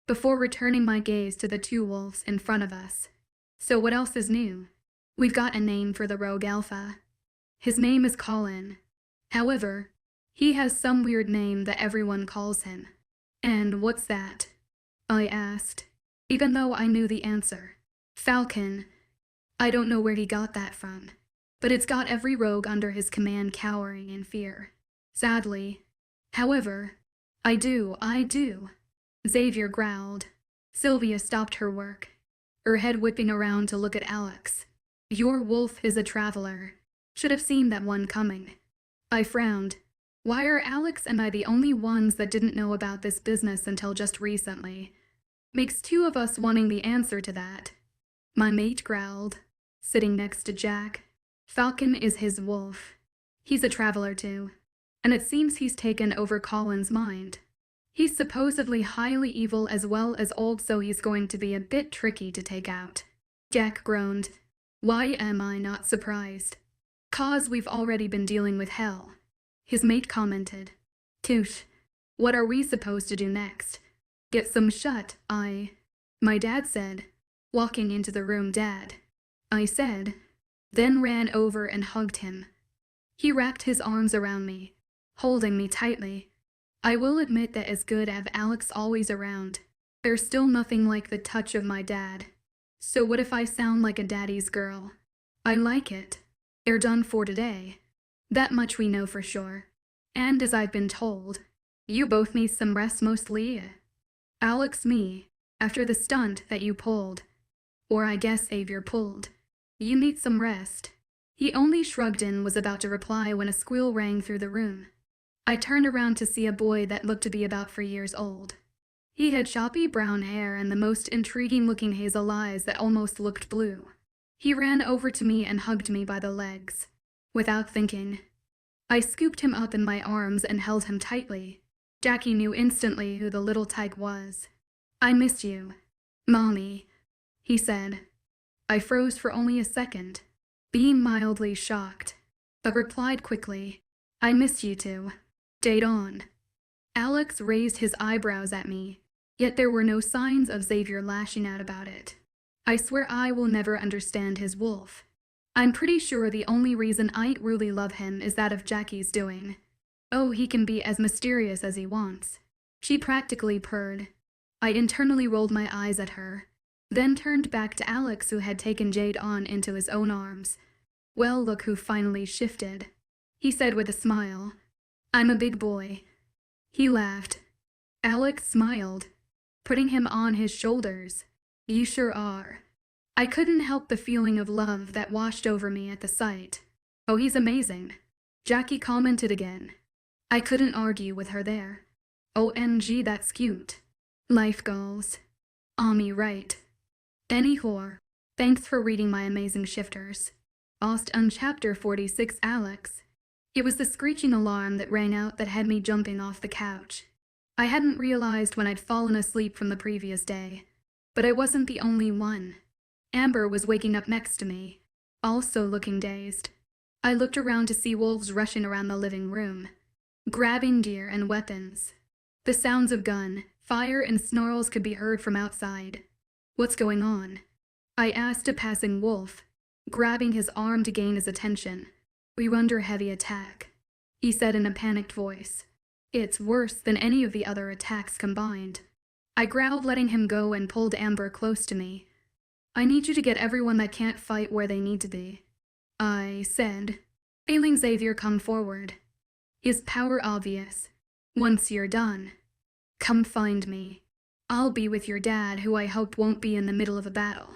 before returning my gaze to the 2 wolves in front of us. So what else is new? We've got a name for the rogue alpha. His name is Colin. However, he has some weird name that everyone calls him. And what's that? I asked, even though I knew the answer. Falcon. I don't know where he got that from, but it's got every rogue under his command cowering in fear. Sadly. However, I do. Xavier growled. Sylvia stopped her work, her head whipping around to look at Alex. Your wolf is a traveler. Should have seen that one coming. I frowned. Why are Alex and I the only ones that didn't know about this business until just recently? Makes 2 of us wanting the answer to that. My mate growled, sitting next to Jack. Falcon is his wolf. He's a traveler too, and it seems he's taken over Colin's mind. He's supposedly highly evil as well as old, so he's going to be a bit tricky to take out. Jack groaned. Why am I not surprised? 'Cause we've already been dealing with hell, his mate commented. Touche. What are we supposed to do next? Get some shut, my dad said, walking into the room. Dad, I said, then ran over and hugged him. He wrapped his arms around me, holding me tightly. I will admit that as good as Alex always around, there's still nothing like the touch of my dad. So what if I sound like a daddy's girl? I like it. They're done for today. That much we know for sure. And as I've been told, you both need some rest mostly. Alex, me, after the stunt that you pulled. Or I guess Xavier pulled. You need some rest. He only shrugged and was about to reply when a squeal rang through the room. I turned around to see a boy that looked to be about 4 years old. He had choppy brown hair and the most intriguing-looking hazel eyes that almost looked blue. He ran over to me and hugged me by the legs. Without thinking, I scooped him up in my arms and held him tightly. Jackie knew instantly who the little tyke was. "I miss you, Mommy," he said. I froze for only a second, being mildly shocked, but replied quickly, "I miss you too. Date on." Alex raised his eyebrows at me, yet there were no signs of Xavier lashing out about it. I swear I will never understand his wolf. I'm pretty sure the only reason I really love him is that of Jackie's doing. Oh, he can be as mysterious as he wants. She practically purred. I internally rolled my eyes at her, then turned back to Alex, who had taken Jade on into his own arms. "Well, look who finally shifted," he said with a smile. "I'm a big boy." He laughed. Alex smiled, putting him on his shoulders. "You sure are." I couldn't help the feeling of love that washed over me at the sight. "Oh, he's amazing," Jackie commented again. I couldn't argue with her there. OMG, that's cute. Life goals. Me right. Anyhow, thanks for reading my amazing shifters. Ost on chapter 46, Alex. It was the screeching alarm that rang out that had me jumping off the couch. I hadn't realized when I'd fallen asleep from the previous day, but I wasn't the only one. Amber was waking up next to me, also looking dazed. I looked around to see wolves rushing around the living room, grabbing gear and weapons. The sounds of gun, fire, and snarls could be heard from outside. "What's going on?" I asked a passing wolf, grabbing his arm to gain his attention. "We're under heavy attack," he said in a panicked voice. "It's worse than any of the other attacks combined." I growled, letting him go, and pulled Amber close to me. "I need you to get everyone that can't fight where they need to be," I said, feeling Xavier come forward. His power obvious. "Once you're done, come find me. I'll be with your dad, who I hope won't be in the middle of a battle."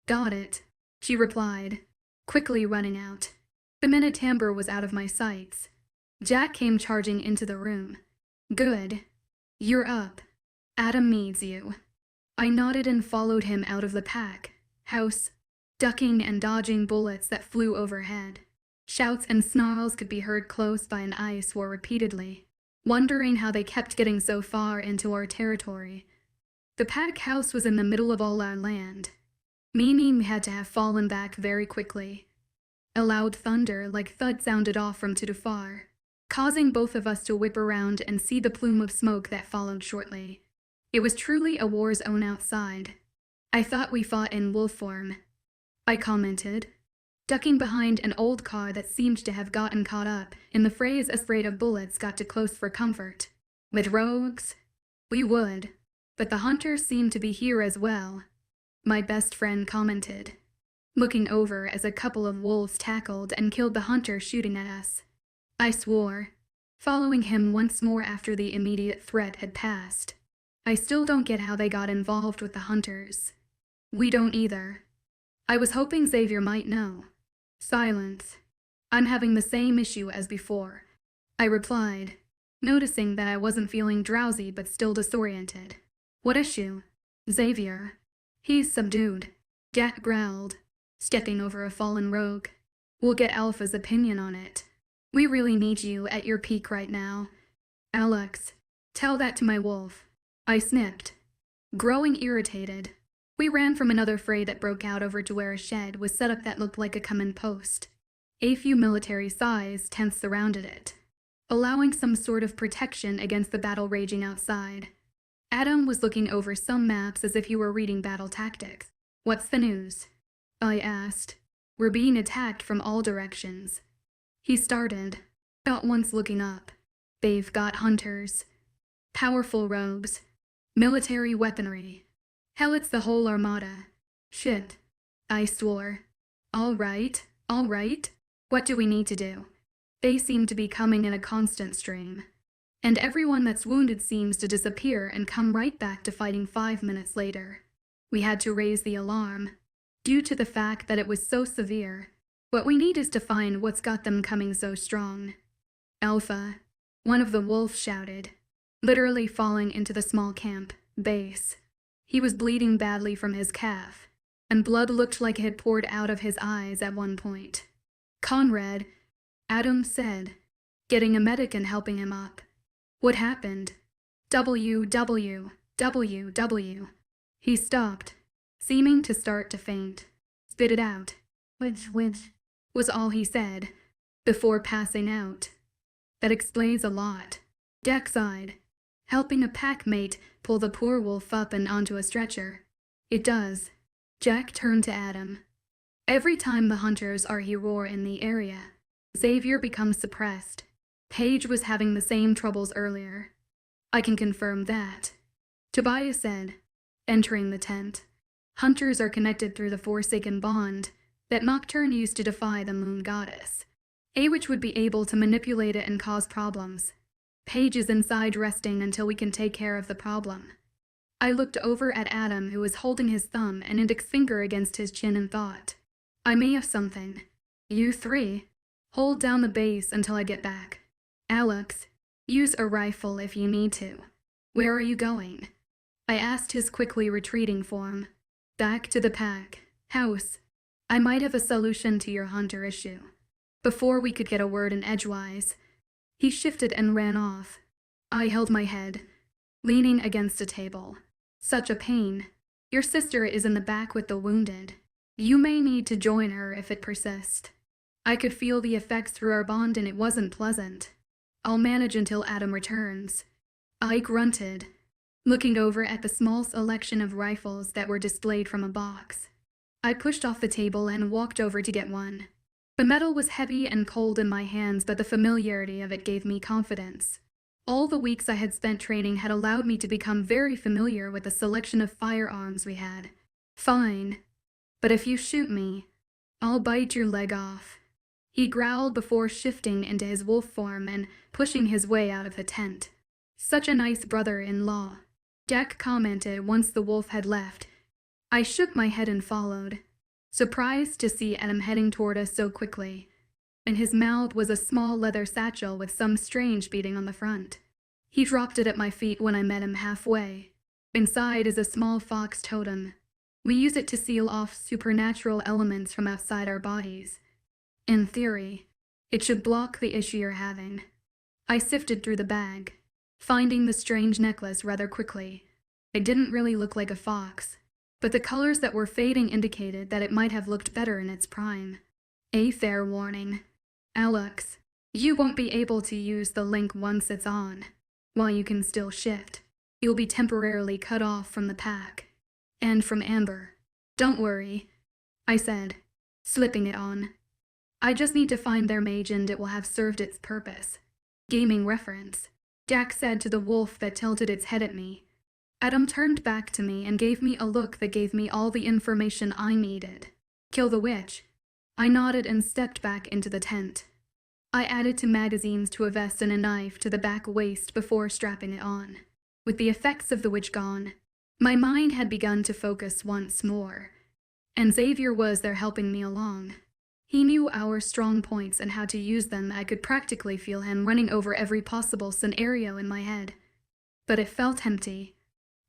"Got it," she replied, quickly running out. The minute Amber was out of my sights, Jack came charging into the room. "Good. You're up. Adam needs you." I nodded and followed him out of the pack house, ducking and dodging bullets that flew overhead. Shouts and snarls could be heard close by, and I swore repeatedly, wondering how they kept getting so far into our territory. The pack house was in the middle of all our land, meaning we had to have fallen back very quickly. A loud thunder like thud sounded off from too far, causing both of us to whip around and see the plume of smoke that followed shortly. It was truly a war zone outside. "I thought we fought in wolf form," I commented, ducking behind an old car that seemed to have gotten caught up in the fray, as afraid of bullets got too close for comfort. "With rogues? We would, but the hunters seem to be here as well," my best friend commented, looking over as a couple of wolves tackled and killed the hunter shooting at us. I swore, following him once more after the immediate threat had passed. "I still don't get how they got involved with the hunters." "We don't either." I was hoping Xavier might know. Silence. "I'm having the same issue as before," I replied, noticing that I wasn't feeling drowsy but still disoriented. "What issue?" "Xavier. He's subdued," Jack growled, stepping over a fallen rogue. "We'll get Alpha's opinion on it. We really need you at your peak right now." "Alex, tell that to my wolf," I snipped, growing irritated. We ran from another fray that broke out over to where a shed was set up that looked like a command post. A few military-sized tents surrounded it, allowing some sort of protection against the battle raging outside. Adam was looking over some maps as if he were reading battle tactics. "What's the news?" I asked. "We're being attacked from all directions." He started, not once looking up. "They've got hunters, powerful rogues, military weaponry. Hell, it's the whole armada." "Shit," I swore. All right. What do we need to do?" "They seem to be coming in a constant stream, and everyone that's wounded seems to disappear and come right back to fighting 5 minutes later. We had to raise the alarm, due to the fact that it was so severe. What we need is to find what's got them coming so strong." "Alpha," one of the wolves shouted, literally falling into the small camp base. He was bleeding badly from his calf, and blood looked like it had poured out of his eyes at one point. "Conrad," Adam said, getting a medic and helping him up. "What happened?" WWWW. He stopped, seeming to start to faint. Spit it out. Which, was all he said, before passing out. That explains a lot. Jack sighed, helping a packmate pull the poor wolf up and onto a stretcher. It does. Jack turned to Adam. Every time the hunters are roar in the area, Xavier becomes suppressed. Paige was having the same troubles earlier. I can confirm that. Tobias said, entering the tent. Hunters are connected through the Forsaken bond that Nocturne used to defy the moon goddess. A witch would be able to manipulate it and cause problems. Paige is inside resting until we can take care of the problem. I looked over at Adam, who was holding his thumb and index finger against his chin, and thought, I may have something. You three, hold down the base until I get back. Alex, use a rifle if you need to. Where are you going? I asked his quickly retreating form. Back to the pack house. I might have a solution to your hunter issue. Before we could get a word in edgewise, he shifted and ran off. I held my head, leaning against a table. Such a pain. Your sister is in the back with the wounded. You may need to join her if it persists. I could feel the effects through our bond and it wasn't pleasant. I'll manage until Adam returns. I grunted, looking over at the small selection of rifles that were displayed from a box. I pushed off the table and walked over to get one. The metal was heavy and cold in my hands, but the familiarity of it gave me confidence. All the weeks I had spent training had allowed me to become very familiar with the selection of firearms we had. Fine, but if you shoot me, I'll bite your leg off. He growled before shifting into his wolf form and pushing his way out of the tent. Such a nice brother-in-law, Jack commented once the wolf had left. I shook my head and followed, surprised to see Adam heading toward us so quickly. In his mouth was a small leather satchel with some strange beading on the front. He dropped it at my feet when I met him halfway. Inside is a small fox totem. We use it to seal off supernatural elements from outside our bodies. In theory, it should block the issue you're having. I sifted through the bag, finding the strange necklace rather quickly. It didn't really look like a fox, but the colors that were fading indicated that it might have looked better in its prime. A fair warning. Alex, you won't be able to use the link once it's on. While you can still shift, you'll be temporarily cut off from the pack. And from Amber. Don't worry, I said, slipping it on. I just need to find their mage and it will have served its purpose. Gaming reference, Jack said to the wolf that tilted its head at me. Adam turned back to me and gave me a look that gave me all the information I needed. Kill the witch. I nodded and stepped back into the tent. I added 2 magazines to a vest and a knife to the back waist before strapping it on. With the effects of the witch gone, my mind had begun to focus once more, and Xavier was there helping me along. He knew our strong points and how to use them. I could practically feel him running over every possible scenario in my head. But it felt empty.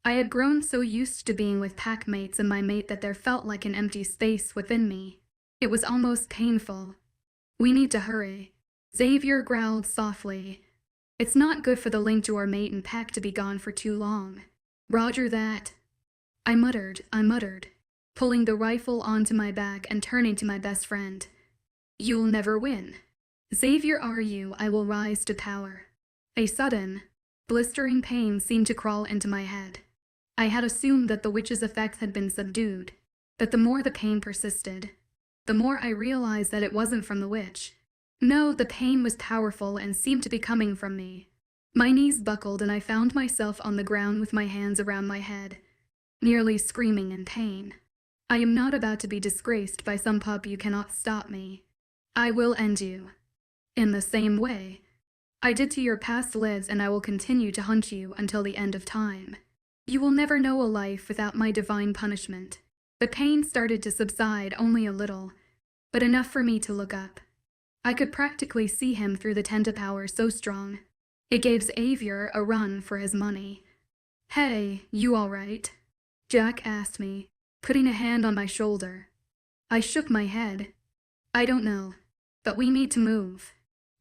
I had grown so used to being with packmates and my mate that there felt like an empty space within me. It was almost painful. We need to hurry. Xavier growled softly. It's not good for the link to our mate and pack to be gone for too long. Roger that. I muttered, pulling the rifle onto my back and turning to my best friend. You'll never win. Xavier, I will rise to power. A sudden, blistering pain seemed to crawl into my head. I had assumed that the witch's effects had been subdued, but the more the pain persisted, the more I realized that it wasn't from the witch. No, the pain was powerful and seemed to be coming from me. My knees buckled and I found myself on the ground with my hands around my head, nearly screaming in pain. I am not about to be disgraced by some pup. You cannot stop me. I will end you. In the same way I did to your past lives, and I will continue to hunt you until the end of time. You will never know a life without my divine punishment. The pain started to subside only a little, but enough for me to look up. I could practically see him through the tent of power so strong. It gave Xavier a run for his money. Hey, you all right? Jack asked me, putting a hand on my shoulder. I shook my head. I don't know, but we need to move.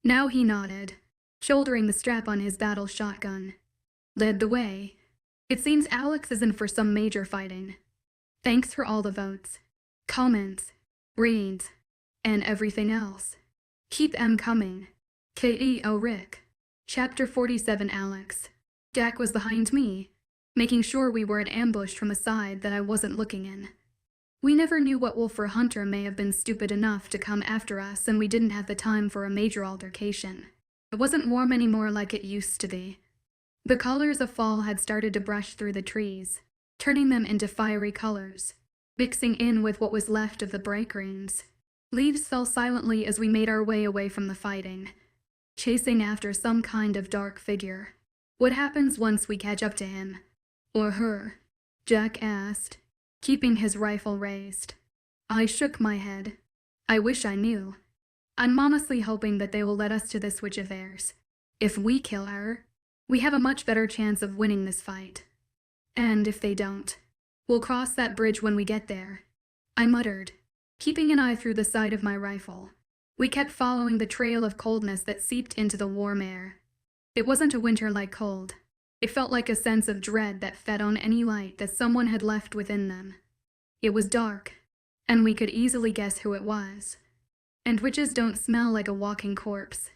Now he nodded, shouldering the strap on his battle shotgun. led the way. It seems Alex is in for some major fighting. Thanks for all the votes, comments, reads, and everything else. Keep them coming. K.E.O. Rick. Chapter 47. Alex. Jack was behind me, making sure we weren't ambushed from a side that I wasn't looking in. We never knew what wolf or hunter may have been stupid enough to come after us, and we didn't have the time for a major altercation. It wasn't warm anymore like it used to be. The colors of fall had started to brush through the trees, turning them into fiery colors, mixing in with what was left of the bright greens. Leaves fell silently as we made our way away from the fighting, chasing after some kind of dark figure. What happens once we catch up to him? Or her? Jack asked, keeping his rifle raised. I shook my head. I wish I knew. I'm honestly hoping that they will let us to this witch of theirs. If we kill her, we have a much better chance of winning this fight. And if they don't, we'll cross that bridge when we get there, I muttered, keeping an eye through the sight of my rifle. We kept following the trail of coldness that seeped into the warm air. It wasn't a winter-like cold. It felt like a sense of dread that fed on any light that someone had left within them. It was dark, and we could easily guess who it was. And witches don't smell like a walking corpse,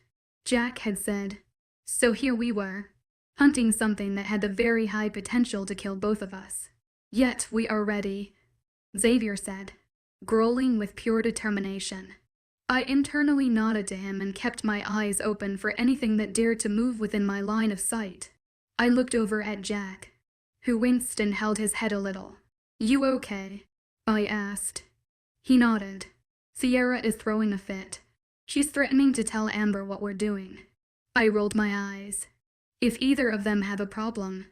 Jack had said. So here we were, hunting something that had the very high potential to kill both of us. Yet we are ready, Xavier said, growling with pure determination. I internally nodded to him and kept my eyes open for anything that dared to move within my line of sight. I looked over at Jack, who winced and held his head a little. You okay? I asked. He nodded. Sierra is throwing a fit. She's threatening to tell Amber what we're doing. I rolled my eyes. If either of them have a problem,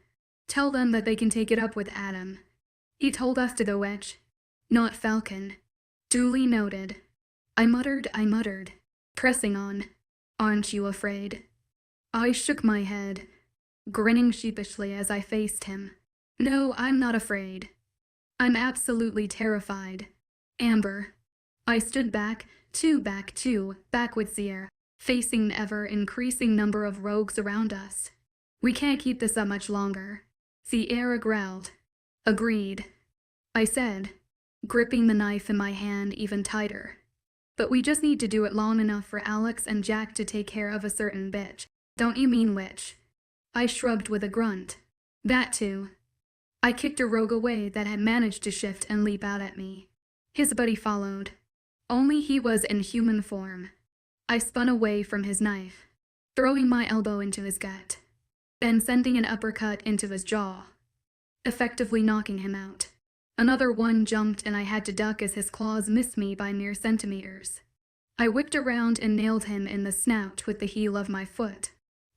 tell them that they can take it up with Adam. He told us to the witch, not Falcon. Duly noted. I muttered, pressing on. Aren't you afraid? I shook my head, grinning sheepishly as I faced him. No, I'm not afraid. I'm absolutely terrified. Amber. I stood back with Sierra, facing the ever-increasing number of rogues around us. We can't keep this up much longer. Sierra growled. Agreed, I said, gripping the knife in my hand even tighter. But we just need to do it long enough for Alex and Jack to take care of a certain bitch. Don't you mean witch? I shrugged with a grunt. That too. I kicked a rogue away that had managed to shift and leap out at me. His buddy followed. Only he was in human form. I spun away from his knife, throwing my elbow into his gut, then sending an uppercut into his jaw, effectively knocking him out. Another one jumped and I had to duck as his claws missed me by mere centimeters. I whipped around and nailed him in the snout with the heel of my foot.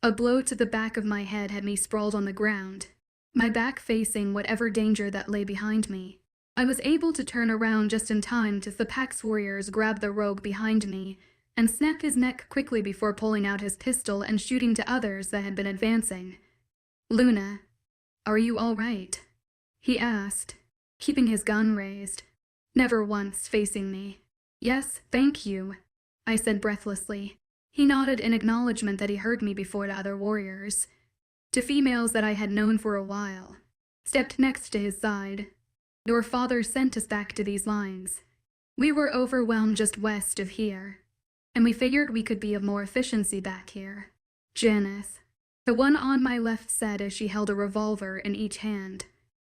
A blow to the back of my head had me sprawled on the ground, my back facing whatever danger that lay behind me. I was able to turn around just in time to the Pax warriors grab the rogue behind me and snap his neck quickly before pulling out his pistol and shooting to others that had been advancing. Luna, are you all right? He asked, keeping his gun raised, never once facing me. Yes, thank you, I said breathlessly. He nodded in acknowledgement that he heard me before to other warriors, to females that I had known for a while, stepped next to his side. Your father sent us back to these lines. We were overwhelmed just west of here, and we figured we could be of more efficiency back here. Janice, the one on my left, said as she held a revolver in each hand.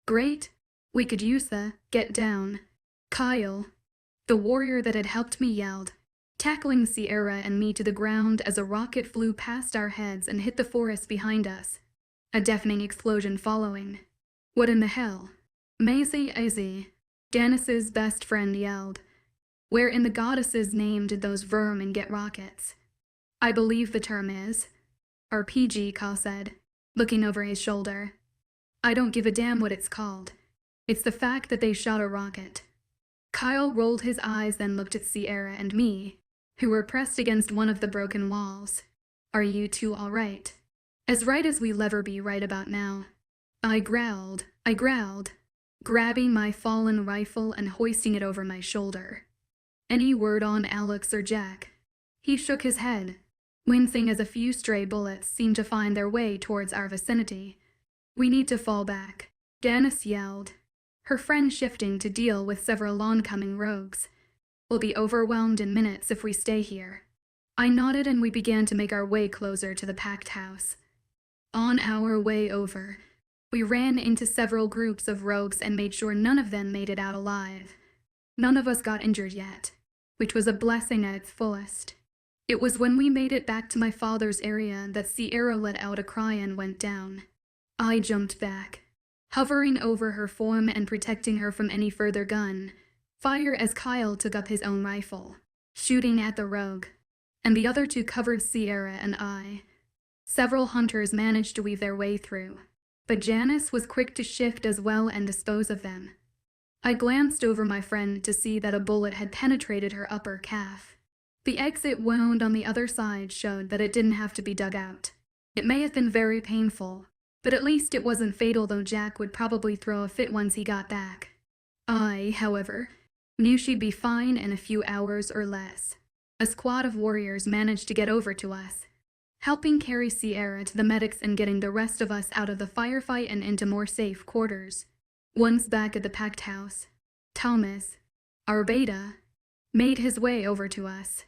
Great, we could use the get down. Kyle, the warrior that had helped me, yelled, tackling Sierra and me to the ground as a rocket flew past our heads and hit the forest behind us, a deafening explosion following. What in the hell? Maisie, Janice's best friend, yelled. Where in the goddess's name did those vermin get rockets? I believe the term is RPG, Kyle said, looking over his shoulder. I don't give a damn what it's called. It's the fact that they shot a rocket. Kyle rolled his eyes, then looked at Sierra and me, who were pressed against one of the broken walls. Are you two all right? As right as we'll ever be right about now. I growled, grabbing my fallen rifle and hoisting it over my shoulder. Any word on Alex or Jack? He shook his head, wincing as a few stray bullets seemed to find their way towards our vicinity. We need to fall back, Janice yelled, her friend shifting to deal with several oncoming rogues. We'll be overwhelmed in minutes if we stay here. I nodded and we began to make our way closer to the packed house. On our way over, we ran into several groups of rogues and made sure none of them made it out alive. None of us got injured yet, which was a blessing at its fullest. It was when we made it back to my father's area that Sierra let out a cry and went down. I jumped back, hovering over her form and protecting her from any further gun fire as Kyle took up his own rifle, shooting at the rogue, and the other two covered Sierra and I. Several hunters managed to weave their way through, but Janice was quick to shift as well and dispose of them. I glanced over my friend to see that a bullet had penetrated her upper calf. The exit wound on the other side showed that it didn't have to be dug out. It may have been very painful, but at least it wasn't fatal, though Jack would probably throw a fit once he got back. I, however, knew she'd be fine in a few hours or less. A squad of warriors managed to get over to us, helping carry Sierra to the medics and getting the rest of us out of the firefight and into more safe quarters. Once back at the packed house, Thomas, our beta, made his way over to us.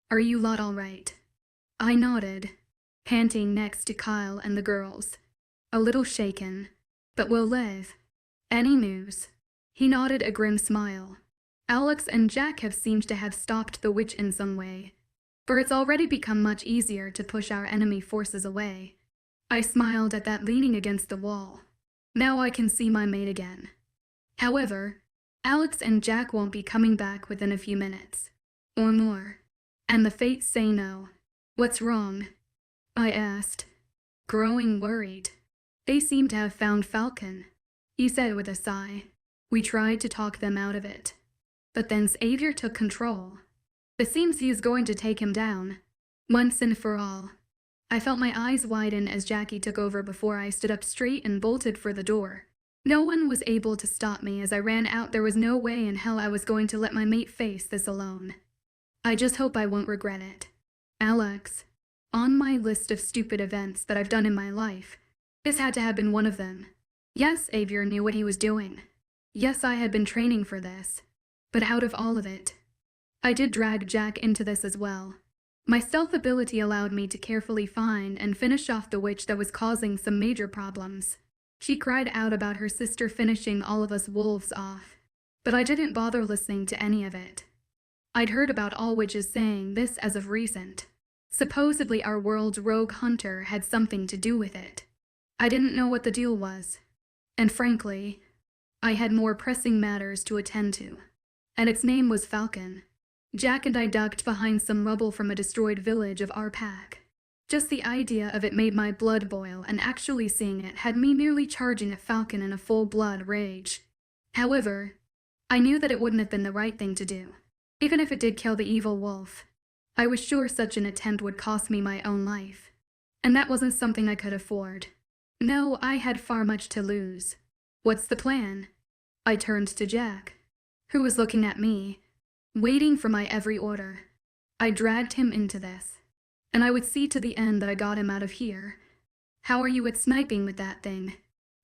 "Are you lot all right?" I nodded, panting next to Kyle and the girls. "A little shaken, but we'll live. Any news?" He nodded a grim smile. "Alex and Jack have seemed to have stopped the witch in some way, for it's already become much easier to push our enemy forces away." I smiled at that, leaning against the wall. Now I can see my mate again. However, Alex and Jack won't be coming back within a few minutes, or more, and the fates say no. "What's wrong?" I asked, growing worried. "They seem to have found Falcon," he said with a sigh. "We tried to talk them out of it, but then Xavier took control. It seems he is going to take him down, once and for all." I felt my eyes widen as Jackie took over before I stood up straight and bolted for the door. No one was able to stop me as I ran out. There was no way in hell I was going to let my mate face this alone. I just hope I won't regret it. Alex, on my list of stupid events that I've done in my life, this had to have been one of them. Yes, Xavier knew what he was doing. Yes, I had been training for this. But out of all of it, I did drag Jack into this as well. My stealth ability allowed me to carefully find and finish off the witch that was causing some major problems. She cried out about her sister finishing all of us wolves off, but I didn't bother listening to any of it. I'd heard about all witches saying this as of recent. Supposedly our world's rogue hunter had something to do with it. I didn't know what the deal was, and frankly, I had more pressing matters to attend to, and its name was Falcon. Jack and I ducked behind some rubble from a destroyed village of our pack. Just the idea of it made my blood boil, and actually seeing it had me nearly charging at Falcon in a full-blood rage. However, I knew that it wouldn't have been the right thing to do. Even if it did kill the evil wolf, I was sure such an attempt would cost me my own life, and that wasn't something I could afford. No, I had far much to lose. "What's the plan?" I turned to Jack, who was looking at me, waiting for my every order. I dragged him into this, and I would see to the end that I got him out of here. "How are you at sniping with that thing?"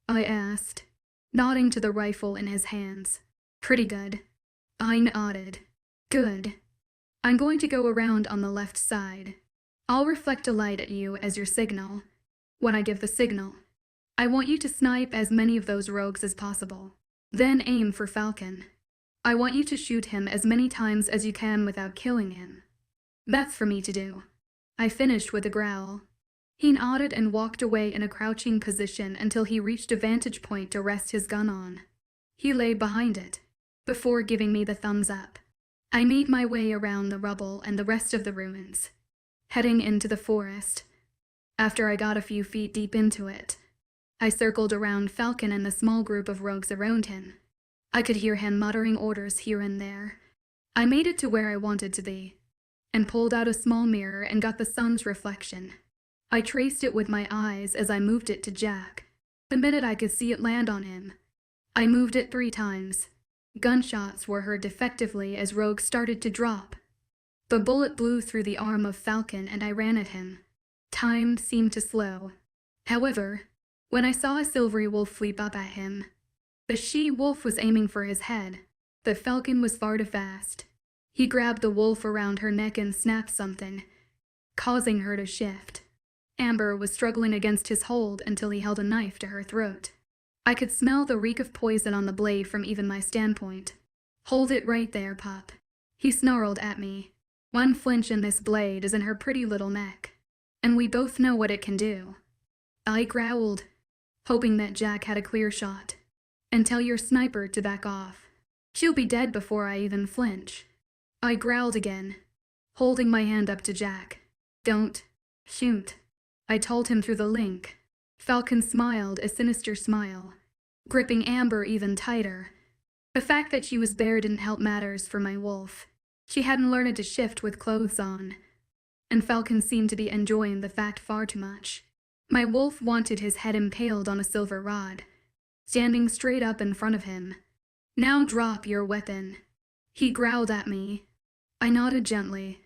I asked, nodding to the rifle in his hands. "Pretty good." I nodded. "Good. I'm going to go around on the left side. I'll reflect a light at you as your signal. When I give the signal, I want you to snipe as many of those rogues as possible. Then aim for Falcon. I want you to shoot him as many times as you can without killing him. That's for me to do." I finished with a growl. He nodded and walked away in a crouching position until he reached a vantage point to rest his gun on. He lay behind it, before giving me the thumbs up. I made my way around the rubble and the rest of the ruins, heading into the forest. After I got a few feet deep into it, I circled around Falcon and the small group of rogues around him. I could hear him muttering orders here and there. I made it to where I wanted to be, and pulled out a small mirror and got the sun's reflection. I traced it with my eyes as I moved it to Jack. The minute I could see it land on him, I moved it 3 times. Gunshots were heard defectively as rogues started to drop. The bullet blew through the arm of Falcon and I ran at him. Time seemed to slow. However, when I saw a silvery wolf leap up at him. The she-wolf was aiming for his head. The falcon was far too fast. He grabbed the wolf around her neck and snapped something, causing her to shift. Amber was struggling against his hold until he held a knife to her throat. I could smell the reek of poison on the blade from even my standpoint. "Hold it right there, pup," he snarled at me. "One flinch and this blade is in her pretty little neck, and we both know what it can do." I growled, hoping that Jack had a clear shot. "And tell your sniper to back off. She'll be dead before I even flinch." I growled again, holding my hand up to Jack. "Don't shoot," I told him through the link. Falcon smiled a sinister smile, gripping Amber even tighter. The fact that she was bare didn't help matters for my wolf. She hadn't learned to shift with clothes on, and Falcon seemed to be enjoying the fact far too much. My wolf wanted his head impaled on a silver rod, standing straight up in front of him. "Now drop your weapon," he growled at me. I nodded gently,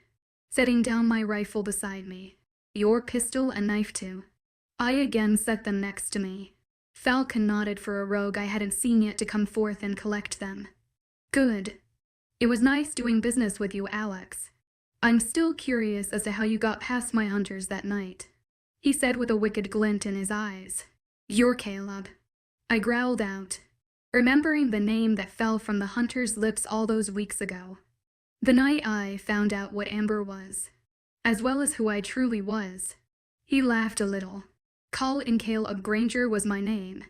setting down my rifle beside me. "Your pistol and knife too." I again set them next to me. Falcon nodded for a rogue I hadn't seen yet to come forth and collect them. "Good. It was nice doing business with you, Alex. I'm still curious as to how you got past my hunters that night," he said with a wicked glint in his eyes. "You're Caleb," I growled out, remembering the name that fell from the hunter's lips all those weeks ago. The night I found out what Amber was, as well as who I truly was. He laughed a little. "Colin Caleb Granger was my name.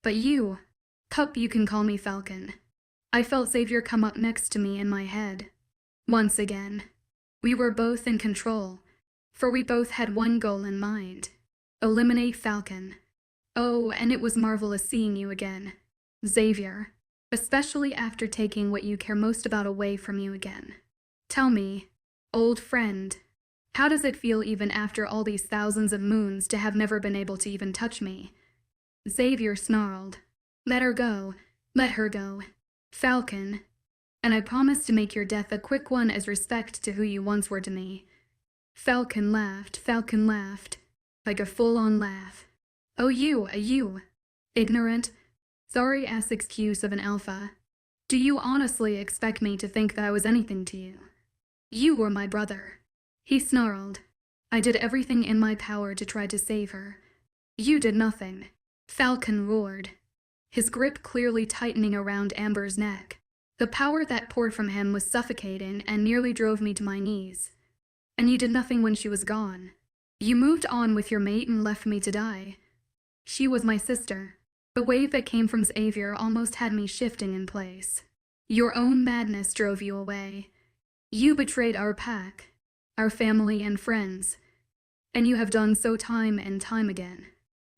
But you, pup, you can call me Falcon." I felt Xavier come up next to me in my head. Once again, we were both in control, for we both had one goal in mind: eliminate Falcon. "Oh, and it was marvelous seeing you again, Xavier, especially after taking what you care most about away from you again. Tell me, old friend, how does it feel even after all these thousands of moons to have never been able to even touch me?" Xavier snarled. "Let her go. Let her go, Falcon. And I promise to make your death a quick one as respect to who you once were to me." Falcon laughed, like a full-on laugh. "Oh, you, ignorant, sorry-ass excuse of an alpha. Do you honestly expect me to think that I was anything to you? You were my brother," he snarled. "I did everything in my power to try to save her. You did nothing," Falcon roared, his grip clearly tightening around Amber's neck. The power that poured from him was suffocating and nearly drove me to my knees. "And you did nothing when she was gone. You moved on with your mate and left me to die. She was my sister." The wave that came from Xavier almost had me shifting in place. "Your own madness drove you away. You betrayed our pack, our family and friends, and you have done so time and time again."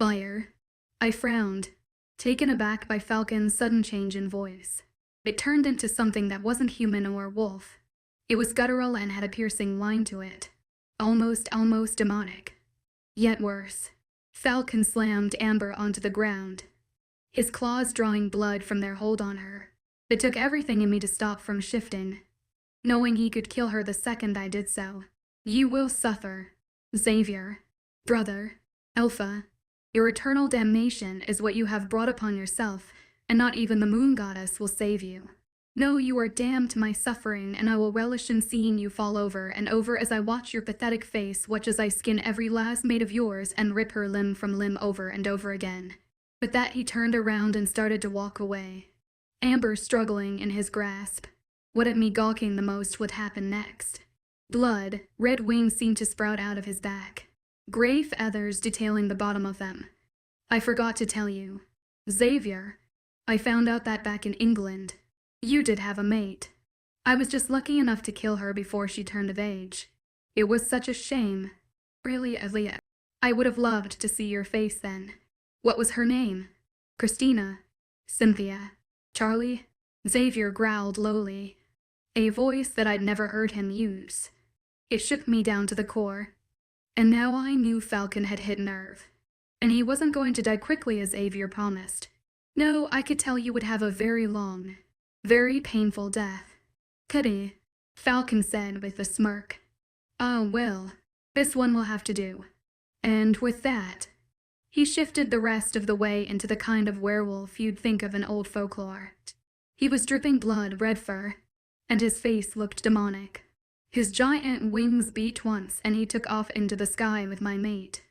"Liar." I frowned, taken aback by Falcon's sudden change in voice. It turned into something that wasn't human or wolf. It was guttural and had a piercing whine to it. Almost demonic. Yet worse. Falcon slammed Amber onto the ground, his claws drawing blood from their hold on her. It took everything in me to stop from shifting, knowing he could kill her the second I did so. "You will suffer, Xavier. Brother, Alpha. Your eternal damnation is what you have brought upon yourself, and not even the moon goddess will save you. No, you are damned to my suffering, and I will relish in seeing you fall over and over as I watch your pathetic face, watch as I skin every last mate of yours and rip her limb from limb over and over again." With that, he turned around and started to walk away, Amber struggling in his grasp. What had me gawking the most would happen next. Blood, red wings seemed to sprout out of his back, gray feathers detailing the bottom of them. "I forgot to tell you, Xavier, I found out that back in England, you did have a mate. I was just lucky enough to kill her before she turned of age. It was such a shame. Really, Aaliyah, I would have loved to see your face then." "What was her name?" "Christina. Cynthia. Charlie?" Xavier growled lowly, a voice that I'd never heard him use. It shook me down to the core. And now I knew Falcon had hit nerve. And he wasn't going to die quickly as Xavier promised. No, I could tell you would have a very long, very painful death. "Cuddy," Falcon said with a smirk. "Oh, well, this one will have to do." And with that, He shifted the rest of the way into the kind of werewolf you'd think of in old folklore. He was dripping blood, red fur, and his face looked demonic. His giant wings beat once, and he took off into the sky with my mate.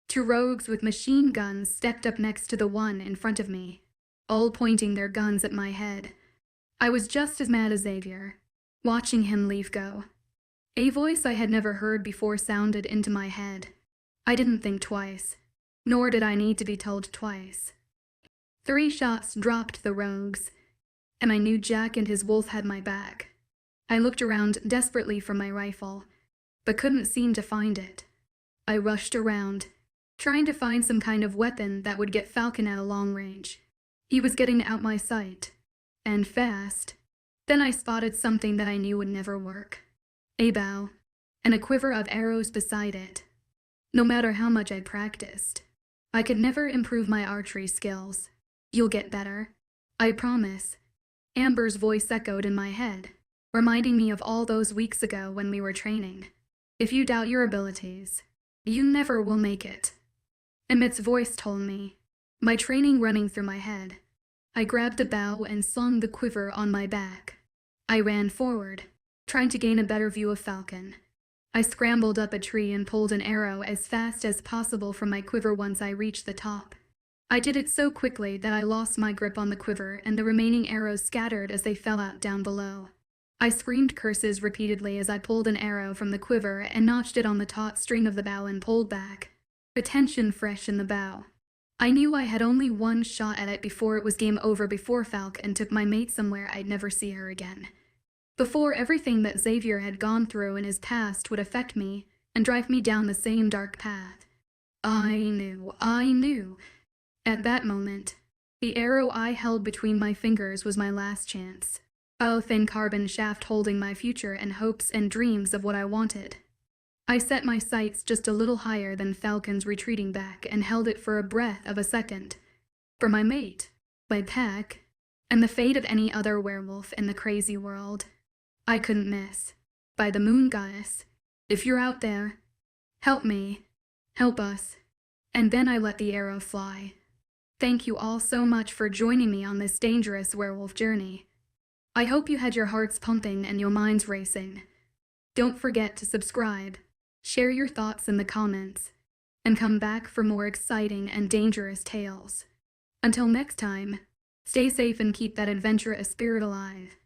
2 rogues with machine guns stepped up next to the one in front of me, all pointing their guns at my head. I was just as mad as Xavier, watching him leave go. A voice I had never heard before sounded into my head. I didn't think twice, nor did I need to be told twice. 3 shots dropped the rogues, and I knew Jack and his wolf had my back. I looked around desperately for my rifle, but couldn't seem to find it. I rushed around, trying to find some kind of weapon that would get Falcon at a long range. He was getting out my sight, and fast. Then I spotted something that I knew would never work. A bow, and a quiver of arrows beside it. No matter how much I'd practiced, I could never improve my archery skills. You'll get better, I promise. Amber's voice echoed in my head, reminding me of all those weeks ago when we were training. If you doubt your abilities, you never will make it. Emmett's voice told me, my training running through my head. I grabbed a bow and slung the quiver on my back. I ran forward, trying to gain a better view of Falcon. I scrambled up a tree and pulled an arrow as fast as possible from my quiver once I reached the top. I did it so quickly that I lost my grip on the quiver and the remaining arrows scattered as they fell out down below. I screamed curses repeatedly as I pulled an arrow from the quiver and notched it on the taut string of the bow and pulled back, the tension fresh in the bow. I knew I had only one shot at it before it was game over before Falcon took my mate somewhere I'd never see her again. Before everything that Xavier had gone through in his past would affect me and drive me down the same dark path. I knew. At that moment, the arrow I held between my fingers was my last chance. A thin carbon shaft holding my future and hopes and dreams of what I wanted. I set my sights just a little higher than Falcon's retreating back and held it for a breath of a second. For my mate, my pack, and the fate of any other werewolf in the crazy world. I couldn't miss. By the moon goddess, if you're out there, help me, help us. And then I let the arrow fly. Thank you all so much for joining me on this dangerous werewolf journey. I hope you had your hearts pumping and your minds racing. Don't forget to subscribe, share your thoughts in the comments, and come back for more exciting and dangerous tales. Until next time, stay safe and keep that adventurous spirit alive.